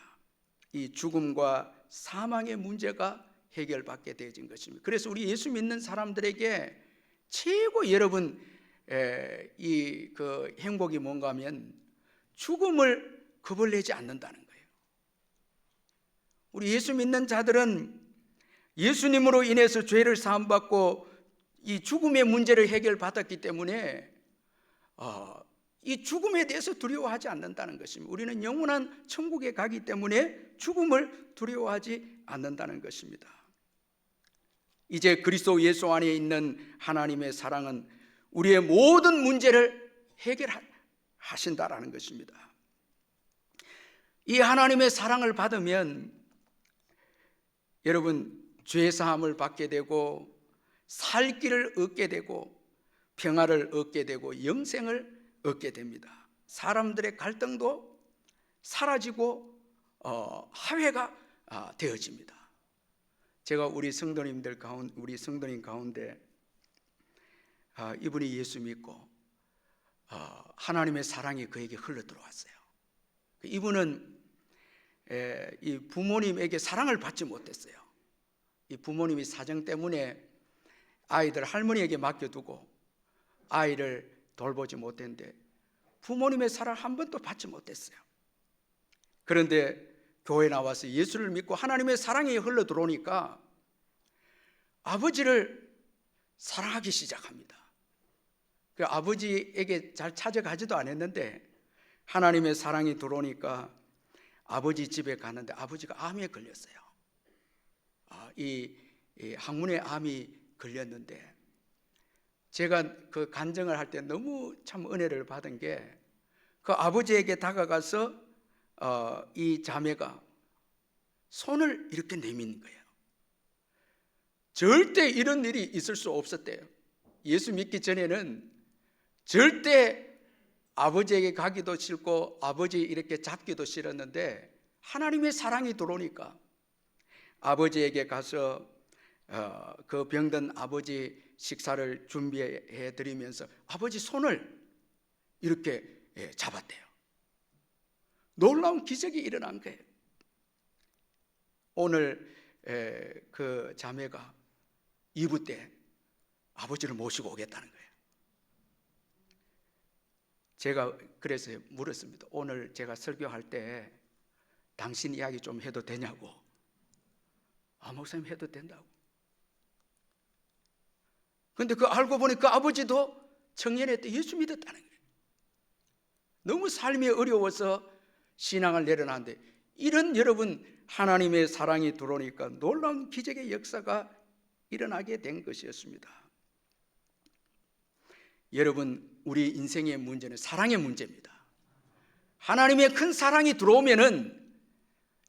이 죽음과 사망의 문제가 해결받게 되어진 것입니다. 그래서 우리 예수 믿는 사람들에게 최고 여러분 이 그 행복이 뭔가 하면 죽음을 겁을 내지 않는다는 거예요. 우리 예수 믿는 자들은 예수님으로 인해서 죄를 사함받고 이 죽음의 문제를 해결받았기 때문에 이 죽음에 대해서 두려워하지 않는다는 것입니다. 우리는 영원한 천국에 가기 때문에 죽음을 두려워하지 않는다는 것입니다. 이제 그리스도 예수 안에 있는 하나님의 사랑은 우리의 모든 문제를 해결하신다라는 것입니다. 이 하나님의 사랑을 받으면 여러분 죄 사함을 받게 되고 살 길을 얻게 되고 평화를 얻게 되고 영생을 얻게 됩니다. 사람들의 갈등도 사라지고 화해가 되어집니다. 제가 우리 성도님 가운데 이분이 예수 믿고 하나님의 사랑이 그에게 흘러 들어왔어요. 이분은 이 부모님에게 사랑을 받지 못했어요. 이 부모님이 사정 때문에 아이들 할머니에게 맡겨두고 아이를 돌보지 못했는데 부모님의 사랑 한 번도 받지 못했어요. 그런데 교회 나와서 예수를 믿고 하나님의 사랑이 흘러 들어오니까 아버지를 사랑하기 시작합니다. 그 아버지에게 잘 찾아가지도 않았는데 하나님의 사랑이 들어오니까 아버지 집에 가는데 아버지가 암에 걸렸어요. 이 항문에 암이 걸렸는데 제가 그 간증을 할 때 너무 참 은혜를 받은 게 그 아버지에게 다가가서 이 자매가 손을 이렇게 내미는 거예요. 절대 이런 일이 있을 수 없었대요. 예수 믿기 전에는 절대 아버지에게 가기도 싫고 아버지 이렇게 잡기도 싫었는데 하나님의 사랑이 들어오니까 아버지에게 가서 그 병든 아버지 식사를 준비해 드리면서 아버지 손을 이렇게 잡았대요. 놀라운 기적이 일어난 거예요. 오늘 그 자매가 2부 때 아버지를 모시고 오겠다는 거예요. 제가 그래서 물었습니다. 오늘 제가 설교할 때 당신 이야기 좀 해도 되냐고. 목사님 해도 된다고. 근데 그 알고 보니 그 아버지도 청년회 때 예수 믿었다는 거예요. 너무 삶이 어려워서 신앙을 내려놨는데 이런 여러분 하나님의 사랑이 들어오니까 놀라운 기적의 역사가 일어나게 된 것이었습니다. 여러분 우리 인생의 문제는 사랑의 문제입니다. 하나님의 큰 사랑이 들어오면은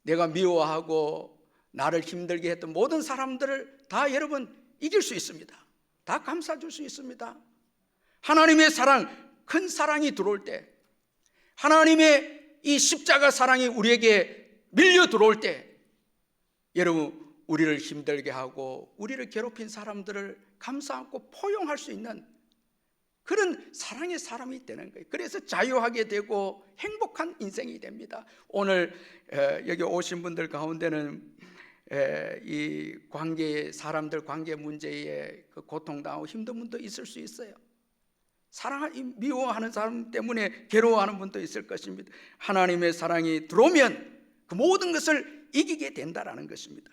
내가 미워하고 나를 힘들게 했던 모든 사람들을 다 여러분 이길 수 있습니다. 다 감싸줄 수 있습니다. 하나님의 사랑, 큰 사랑이 들어올 때 하나님의 이 십자가 사랑이 우리에게 밀려 들어올 때 여러분 우리를 힘들게 하고 우리를 괴롭힌 사람들을 감싸 안고 포용할 수 있는 그런 사랑의 사람이 되는 거예요. 그래서 자유하게 되고 행복한 인생이 됩니다. 오늘 여기 오신 분들 가운데는 이 관계 사람들 관계 문제에 그 고통당하고 힘든 분도 있을 수 있어요. 미워하는 사람 때문에 괴로워하는 분도 있을 것입니다. 하나님의 사랑이 들어오면 그 모든 것을 이기게 된다라는 것입니다.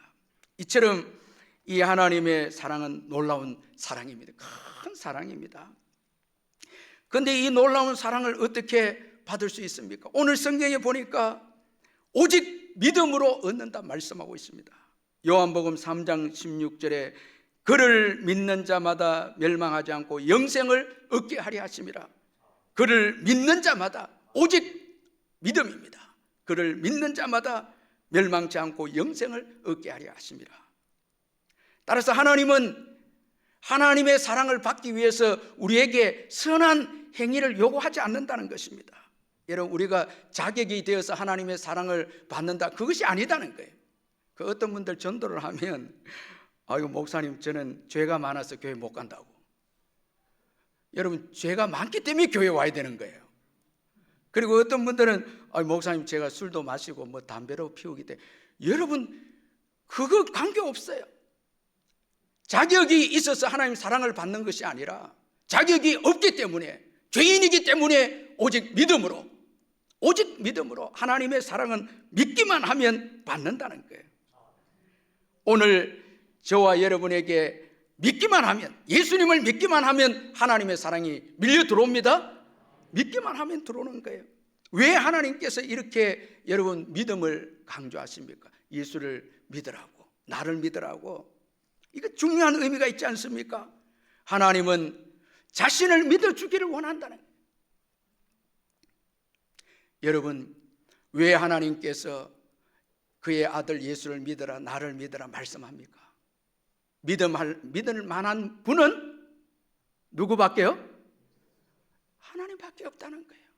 이처럼 이 하나님의 사랑은 놀라운 사랑입니다. 큰 사랑입니다. 그런데 이 놀라운 사랑을 어떻게 받을 수 있습니까? 오늘 성경에 보니까 오직 믿음으로 얻는다 말씀하고 있습니다. 요한복음 3장 16절에 그를 믿는 자마다 멸망하지 않고 영생을 얻게 하려 하심이라. 그를 믿는 자마다 오직 믿음입니다. 그를 믿는 자마다 멸망치 않고 영생을 얻게 하려 하심이라. 따라서 하나님은 하나님의 사랑을 받기 위해서 우리에게 선한 행위를 요구하지 않는다는 것입니다. 여러분 우리가 자격이 되어서 하나님의 사랑을 받는다 그것이 아니다는 거예요. 그 어떤 분들 전도를 하면 아이고 목사님 저는 죄가 많아서 교회 못 간다고. 여러분 죄가 많기 때문에 교회 와야 되는 거예요. 그리고 어떤 분들은 목사님 제가 술도 마시고 뭐 담배도 피우기 때문에. 여러분 그거 관계없어요. 자격이 있어서 하나님 사랑을 받는 것이 아니라 자격이 없기 때문에 죄인이기 때문에 오직 믿음으로 하나님의 사랑은 믿기만 하면 받는다는 거예요. 오늘 저와 여러분에게 믿기만 하면 예수님을 믿기만 하면 하나님의 사랑이 밀려 들어옵니다. 믿기만 하면 들어오는 거예요. 왜 하나님께서 이렇게 여러분 믿음을 강조하십니까? 예수를 믿으라고. 나를 믿으라고. 이거 중요한 의미가 있지 않습니까? 하나님은 자신을 믿어주기를 원한다는 거예요. 여러분, 왜 하나님께서 그의 아들 예수를 믿으라, 나를 믿으라 말씀합니까? 믿을 만한 분은 누구밖에요? 하나님밖에 없다는 거예요.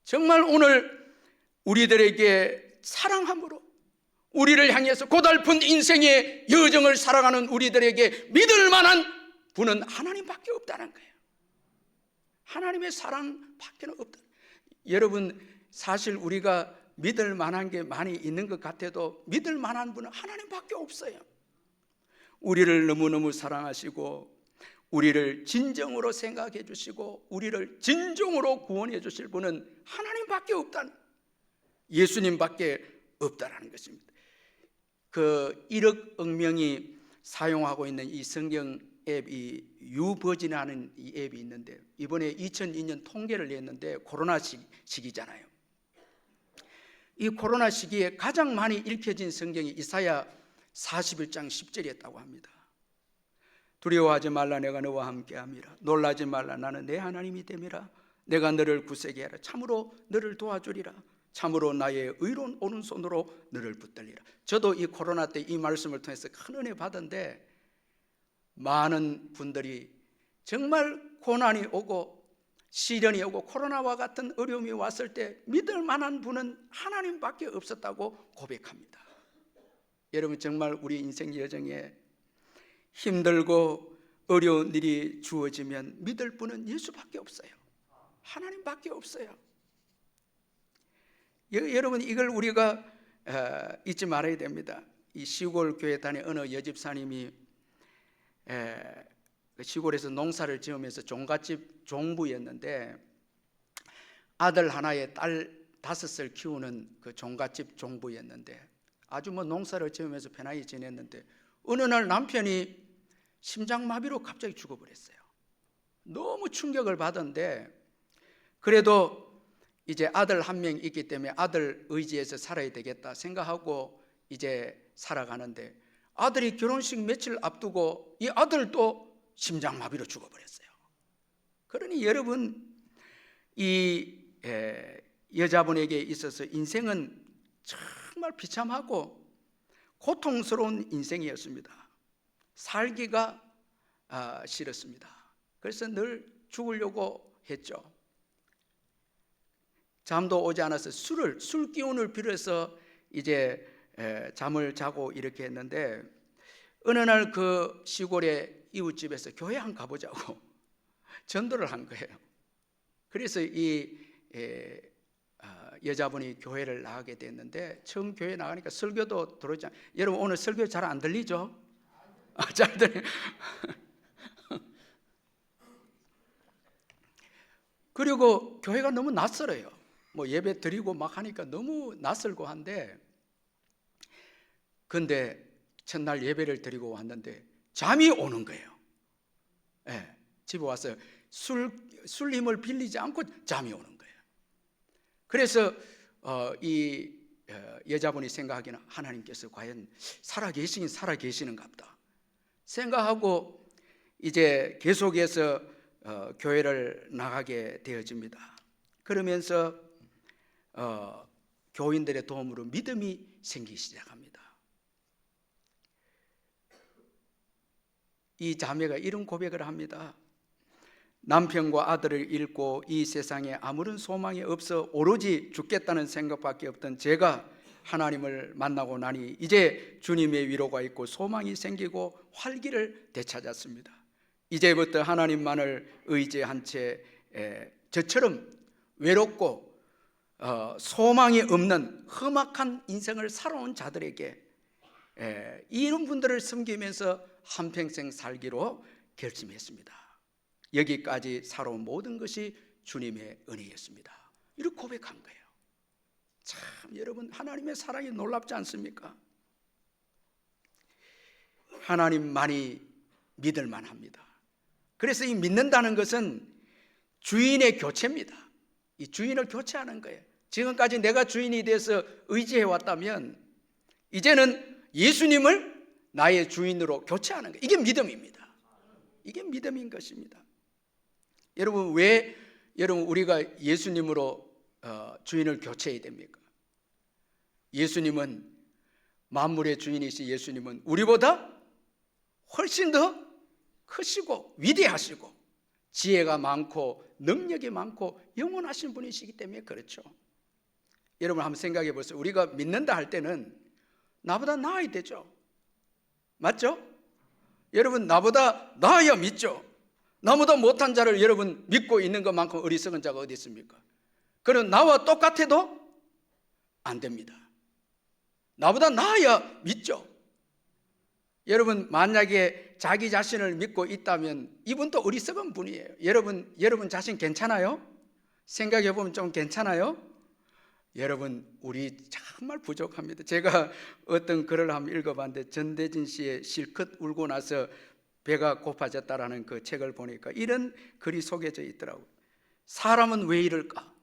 정말 오늘 우리들에게 사랑함으로 우리를 향해서 고달픈 인생의 여정을 살아가는 우리들에게 믿을 만한 분은 하나님밖에 없다는 거예요. 하나님의 사랑밖에 없다. 여러분, 사실 우리가 믿을 만한 게 많이 있는 것 같아도 믿을 만한 분은 하나님밖에 없어요. 우리를 너무너무 사랑하시고 우리를 진정으로 생각해 주시고 우리를 진정으로 구원해 주실 분은 하나님밖에 없다는, 예수님밖에 없다라는 것입니다. 그 1억 명이 사용하고 있는 이 성경 앱이 유버진이라는 이 앱이 있는데, 이번에 2002년 통계를 냈는데 코로나 시기잖아요. 이 코로나 시기에 가장 많이 읽혀진 성경이 이사야 41장 10절이었다고 합니다. 두려워하지 말라, 내가 너와 함께함이라. 놀라지 말라, 나는 내 하나님이 됨이라. 내가 너를 굳세게 하라. 참으로 너를 도와주리라. 참으로 나의 의로운 오른손으로 너를 붙들리라. 저도 이 코로나 때 이 말씀을 통해서 큰 은혜 받은데, 많은 분들이 정말 고난이 오고 시련이 오고 코로나와 같은 어려움이 왔을 때 믿을 만한 분은 하나님밖에 없었다고 고백합니다. 여러분, 정말 우리 인생 여정에 힘들고 어려운 일이 주어지면 믿을 분은 예수밖에 없어요. 하나님밖에 없어요. 여러분, 이걸 우리가 잊지 말아야 됩니다. 이 시골 교회 다니 어느 여집사님이 시골에서 농사를 지으면서 종갓집 종부였는데, 아들 하나에 딸 5을 키우는 그 종갓집 종부였는데, 아주 농사를 지으면서 편하게 지냈는데 어느 날 남편이 심장마비로 갑자기 죽어버렸어요. 너무 충격을 받았는데, 그래도 이제 아들 한 명 있기 때문에 아들 의지해서 살아야 되겠다 생각하고 이제 살아가는데, 아들이 결혼식 며칠 앞두고 이 아들도 심장마비로 죽어버렸어요. 그러니 여러분, 이 여자분에게 있어서 인생은 정말 비참하고 고통스러운 인생이었습니다. 살기가 싫었습니다. 그래서 늘 죽으려고 했죠. 잠도 오지 않아서 술 기운을 빌어서 이제 잠을 자고 이렇게 했는데, 어느 날 그 시골의 이웃집에서 교회 한번 가보자고 전도를 한 거예요. 그래서 이 여자분이 교회를 나가게 됐는데, 처음 교회 나가니까 설교도 들어오지 않아요. 여러분, 오늘 설교 잘 안 들리죠? 잘 들려요. 그리고 교회가 너무 낯설어요. 예배 드리고 막 하니까 너무 낯설고 한데, 근데 첫날 예배를 드리고 왔는데 잠이 오는 거예요. 집에 와서 술 힘을 빌리지 않고 잠이 오는 거예요. 그래서 이 여자분이 생각하기는 하나님께서 과연 살아계시는가 보다 생각하고 이제 계속해서 교회를 나가게 되어집니다. 그러면서 교인들의 도움으로 믿음이 생기기 시작합니다. 이 자매가 이런 고백을 합니다. 남편과 아들을 잃고 이 세상에 아무런 소망이 없어 오로지 죽겠다는 생각밖에 없던 제가 하나님을 만나고 나니 이제 주님의 위로가 있고 소망이 생기고 활기를 되찾았습니다. 이제부터 하나님만을 의지한 채 저처럼 외롭고 소망이 없는 험악한 인생을 살아온 자들에게 이런 분들을 섬기면서 한평생 살기로 결심했습니다. 여기까지 살아온 모든 것이 주님의 은혜였습니다. 이렇게 고백한 거예요. 참, 여러분, 하나님의 사랑이 놀랍지 않습니까? 하나님만이 믿을 만합니다. 그래서 이 믿는다는 것은 주인의 교체입니다. 이 주인을 교체하는 거예요. 지금까지 내가 주인이 돼서 의지해 왔다면 이제는 예수님을 나의 주인으로 교체하는 거예요. 이게 믿음입니다. 이게 믿음인 것입니다. 여러분, 왜 우리가 예수님으로 주인을 교체해야 됩니까? 예수님은, 만물의 주인이신 예수님은 우리보다 훨씬 더 크시고 위대하시고 지혜가 많고 능력이 많고 영원하신 분이시기 때문에 그렇죠. 여러분 한번 생각해 보세요. 우리가 믿는다 할 때는 나보다 나아야 되죠. 맞죠? 여러분, 나보다 나아야 믿죠. 나보다 못한 자를 여러분 믿고 있는 것만큼 어리석은 자가 어디 있습니까? 그럼 나와 똑같아도 안 됩니다. 나보다 나아야 믿죠. 여러분, 만약에 자기 자신을 믿고 있다면 이분도 어리석은 분이에요. 여러분 자신 괜찮아요? 생각해 보면 좀 괜찮아요? 여러분, 우리 정말 부족합니다. 제가 어떤 글을 한번 읽어봤는데 전대진 씨의 실컷 울고 나서 배가 고파졌다라는 그 책을 보니까 이런 글이 소개져 있더라고요. 사람은 왜 이럴까?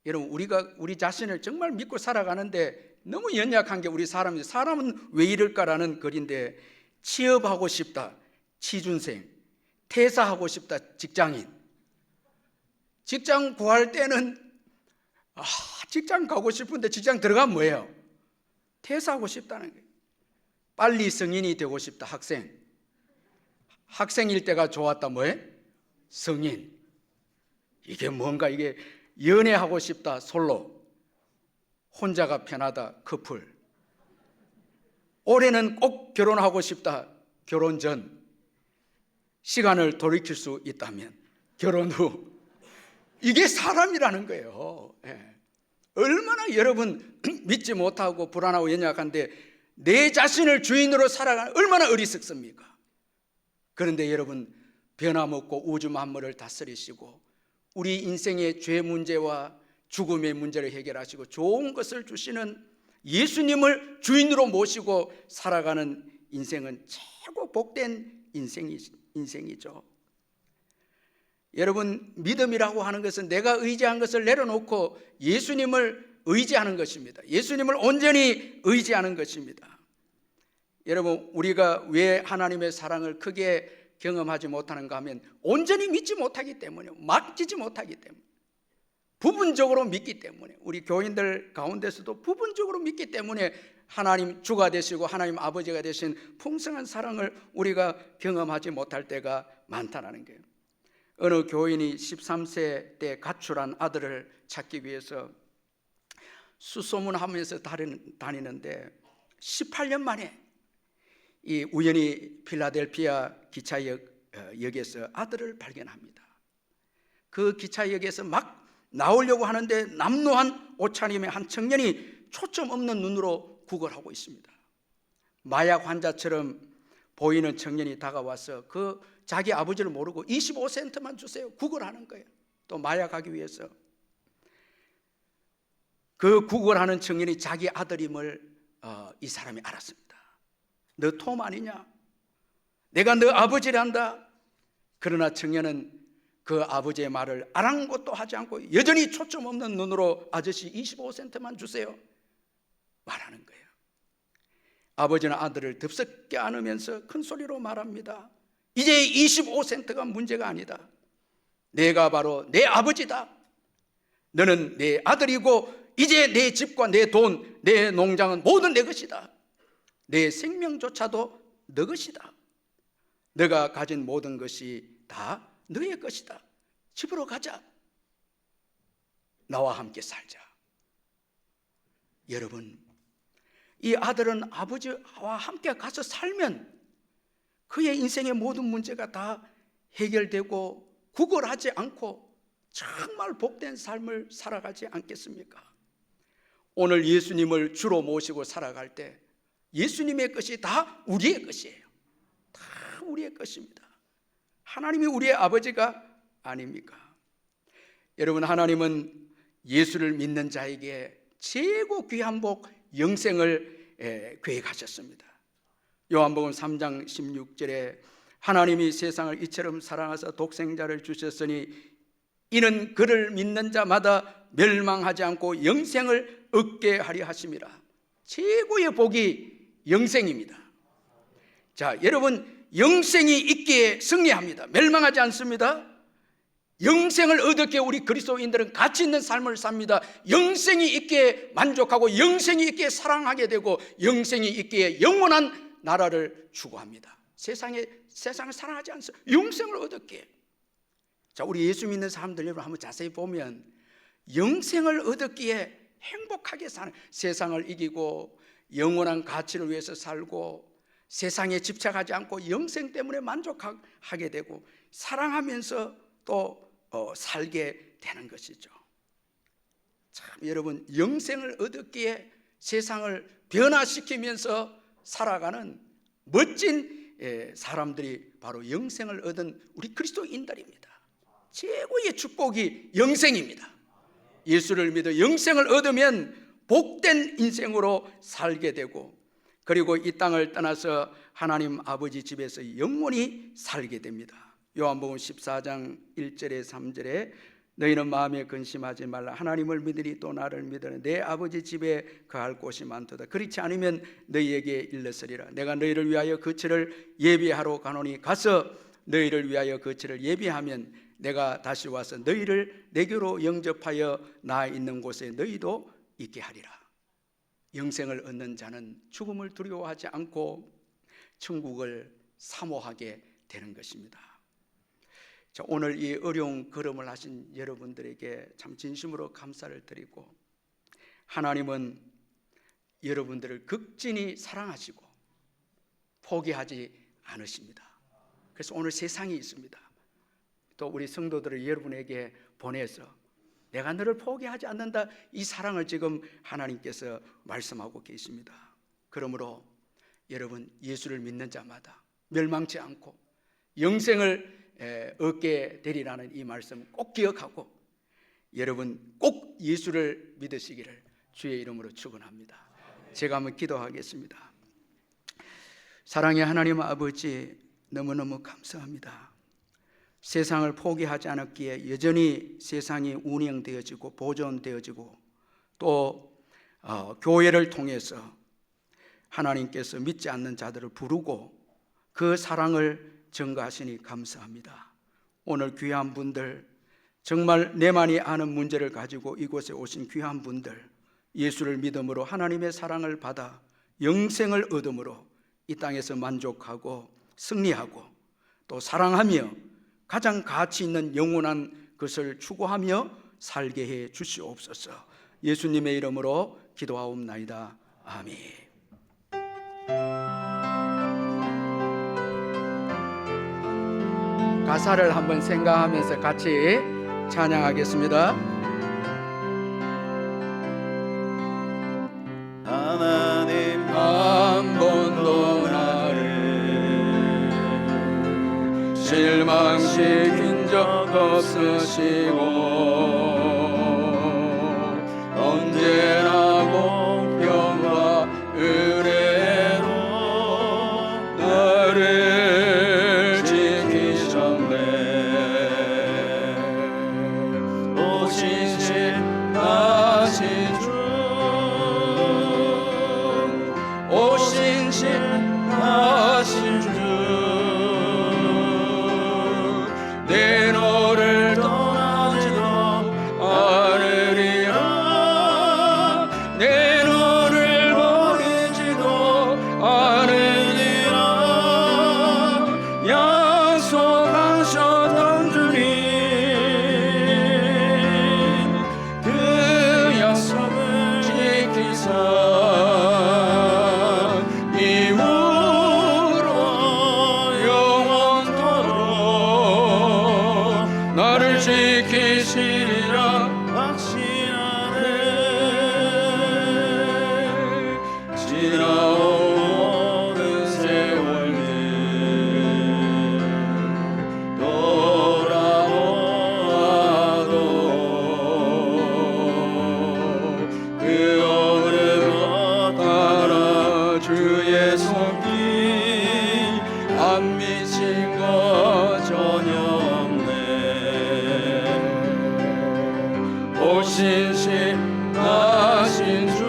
여러분, 우리 자신을 정말 믿고 살아가는데 너무 연약한 게 우리 사람이죠. 사람은 왜 이럴까라는 글인데, 취업하고 싶다 취준생, 퇴사하고 싶다 직장인. 직장 구할 때는 직장 가고 싶은데 직장 들어가면 뭐예요? 퇴사하고 싶다는 거예요. 빨리 성인이 되고 싶다 학생. 학생일 때가 좋았다 뭐예요? 성인. 이게 뭔가, 이게 연애하고 싶다 솔로. 혼자가 편하다 커플. 올해는 꼭 결혼하고 싶다 결혼 전. 시간을 돌이킬 수 있다면 결혼 후. 이게 사람이라는 거예요. 얼마나 여러분 믿지 못하고 불안하고 연약한데 내 자신을 주인으로 살아가는 얼마나 어리석습니까? 그런데 여러분, 변함없고 우주 만물을 다스리시고 우리 인생의 죄 문제와 죽음의 문제를 해결하시고 좋은 것을 주시는 예수님을 주인으로 모시고 살아가는 인생은 최고 복된 인생이죠. 여러분, 믿음이라고 하는 것은 내가 의지한 것을 내려놓고 예수님을 의지하는 것입니다. 예수님을 온전히 의지하는 것입니다. 여러분, 우리가 왜 하나님의 사랑을 크게 경험하지 못하는가 하면 온전히 믿지 못하기 때문에, 맡기지 못하기 때문에, 부분적으로 믿기 때문에, 우리 교인들 가운데서도 부분적으로 믿기 때문에 하나님 주가 되시고 하나님 아버지가 되신 풍성한 사랑을 우리가 경험하지 못할 때가 많다는 거예요. 어느 교인이 13세 때 가출한 아들을 찾기 위해서 수소문하면서 다니는데 18년 만에 이 우연히 필라델피아 기차역에서 아들을 발견합니다. 그 기차역에서 막 나오려고 하는데 남루한 옷차림의 한 청년이 초점 없는 눈으로 구걸하고 있습니다. 마약 환자처럼 보이는 청년이 다가와서 그 자기 아버지를 모르고 25센트만 주세요 구걸하는 거예요. 또 마약하기 위해서. 그 구걸하는 청년이 자기 아들임을 이 사람이 알았습니다. 너 톰 아니냐? 내가 너 아버지란다. 그러나 청년은 그 아버지의 말을 아랑곳도 하지 않고 여전히 초점 없는 눈으로 아저씨 25센트만 주세요 말하는 거예요. 아버지는 아들을 덥석게 안으면서 큰 소리로 말합니다. 이제 25센트가 문제가 아니다. 내가 바로 내 아버지다. 너는 내 아들이고 이제 내 집과 내 돈, 내 농장은 모두 내 것이다. 내 생명조차도 너 것이다. 너가 가진 모든 것이 다 너의 것이다. 집으로 가자. 나와 함께 살자. 여러분, 이 아들은 아버지와 함께 가서 살면 그의 인생의 모든 문제가 다 해결되고 구걸하지 않고 정말 복된 삶을 살아가지 않겠습니까? 오늘 예수님을 주로 모시고 살아갈 때 예수님의 것이 다 우리의 것이에요. 다 우리의 것입니다. 하나님이 우리의 아버지가 아닙니까? 여러분, 하나님은 예수를 믿는 자에게 최고 귀한 복 영생을 계획하셨습니다. 요한복음 3장 16절에 하나님이 세상을 이처럼 사랑하사 독생자를 주셨으니 이는 그를 믿는 자마다 멸망하지 않고 영생을 얻게 하려 하심이라. 최고의 복이 영생입니다. 자, 여러분, 영생이 있기에 승리합니다. 멸망하지 않습니다. 영생을 얻었기에 우리 그리스도인들은 가치 있는 삶을 삽니다. 영생이 있기에 만족하고 영생이 있기에 사랑하게 되고 영생이 있기에 영원한 나라를 추구합니다. 세상을 사랑하지 않습니다. 영생을 얻었기에. 자, 우리 예수 믿는 사람들 여러분 한번 자세히 보면 영생을 얻었기에 행복하게 사는, 세상을 이기고 영원한 가치를 위해서 살고 세상에 집착하지 않고 영생 때문에 만족하게 되고 사랑하면서 또 살게 되는 것이죠. 참 여러분, 영생을 얻었기에 세상을 변화시키면서 살아가는 멋진 사람들이 바로 영생을 얻은 우리 그리스도인들입니다. 최고의 축복이 영생입니다. 예수를 믿어 영생을 얻으면 복된 인생으로 살게 되고 그리고 이 땅을 떠나서 하나님 아버지 집에서 영원히 살게 됩니다. 요한복음 14장 1절에 3절에 너희는 마음에 근심하지 말라. 하나님을 믿으니 또 나를 믿으라. 내 아버지 집에 거할 곳이 많도다. 그렇지 않으면 너희에게 일렀으리라. 내가 너희를 위하여 거처를 예비하러 가노니 가서 너희를 위하여 거처를 예비하면 내가 다시 와서 너희를 내게로 영접하여 나 있는 곳에 너희도 있게 하리라. 영생을 얻는 자는 죽음을 두려워하지 않고 천국을 사모하게 되는 것입니다. 자, 오늘 이 어려운 걸음을 하신 여러분들에게 참 진심으로 감사를 드리고 하나님은 여러분들을 극진히 사랑하시고 포기하지 않으십니다. 그래서 오늘 세상이 있습니다. 또 우리 성도들을 여러분에게 보내서 내가 너를 포기하지 않는다, 이 사랑을 지금 하나님께서 말씀하고 계십니다. 그러므로 여러분, 예수를 믿는 자마다 멸망치 않고 영생을 얻게 되리라는 이 말씀 꼭 기억하고 여러분 꼭 예수를 믿으시기를 주의 이름으로 축원합니다. 제가 한번 기도하겠습니다. 사랑의 하나님 아버지, 너무너무 감사합니다. 세상을 포기하지 않았기에 여전히 세상이 운영되어지고 보존되어지고 또 교회를 통해서 하나님께서 믿지 않는 자들을 부르고 그 사랑을 증거하시니 감사합니다. 오늘 귀한 분들, 정말 내만이 아는 문제를 가지고 이곳에 오신 귀한 분들, 예수를 믿음으로 하나님의 사랑을 받아 영생을 얻음으로 이 땅에서 만족하고 승리하고 또 사랑하며 가장 가치 있는 영원한 것을 추구하며 살게 해 주시옵소서. 예수님의 이름으로 기도하옵나이다. 아멘. 가사를 한번 생각하면서 같이 찬양하겠습니다. 하나님 한 번도 나를 실망시킨 적 없으시고 언제나 공평과 은혜로 나를 지키셨네. 오신신 하신 주, 오신신 하신 주, 내 너를 떠나지도 않으리라. 내 너를 버리지도 않으리라. 약속하셨던 주님, 그 약속을 지키사 이후로 영원토록 나를 지키시리라 확신하네. 지나오는 세월들 돌아보아도 그 어느 것 따라 주의 손길 안 미친 것 전혀 없네. 오신신 하신 주,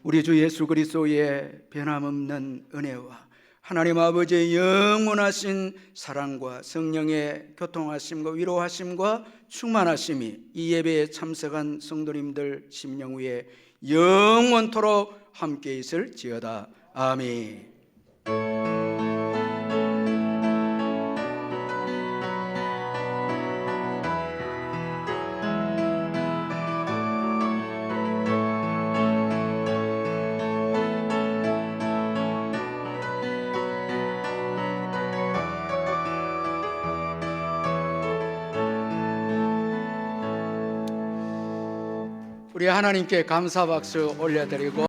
우리 주 예수 그리스도의 변함없는 은혜와 하나님 아버지의 영원하신 사랑과 성령의 교통하심과 위로하심과 충만하심이 이 예배에 참석한 성도님들 심령 위에 영원토록 함께 있을지어다. 아멘. 우리 하나님께 감사 박수 올려드리고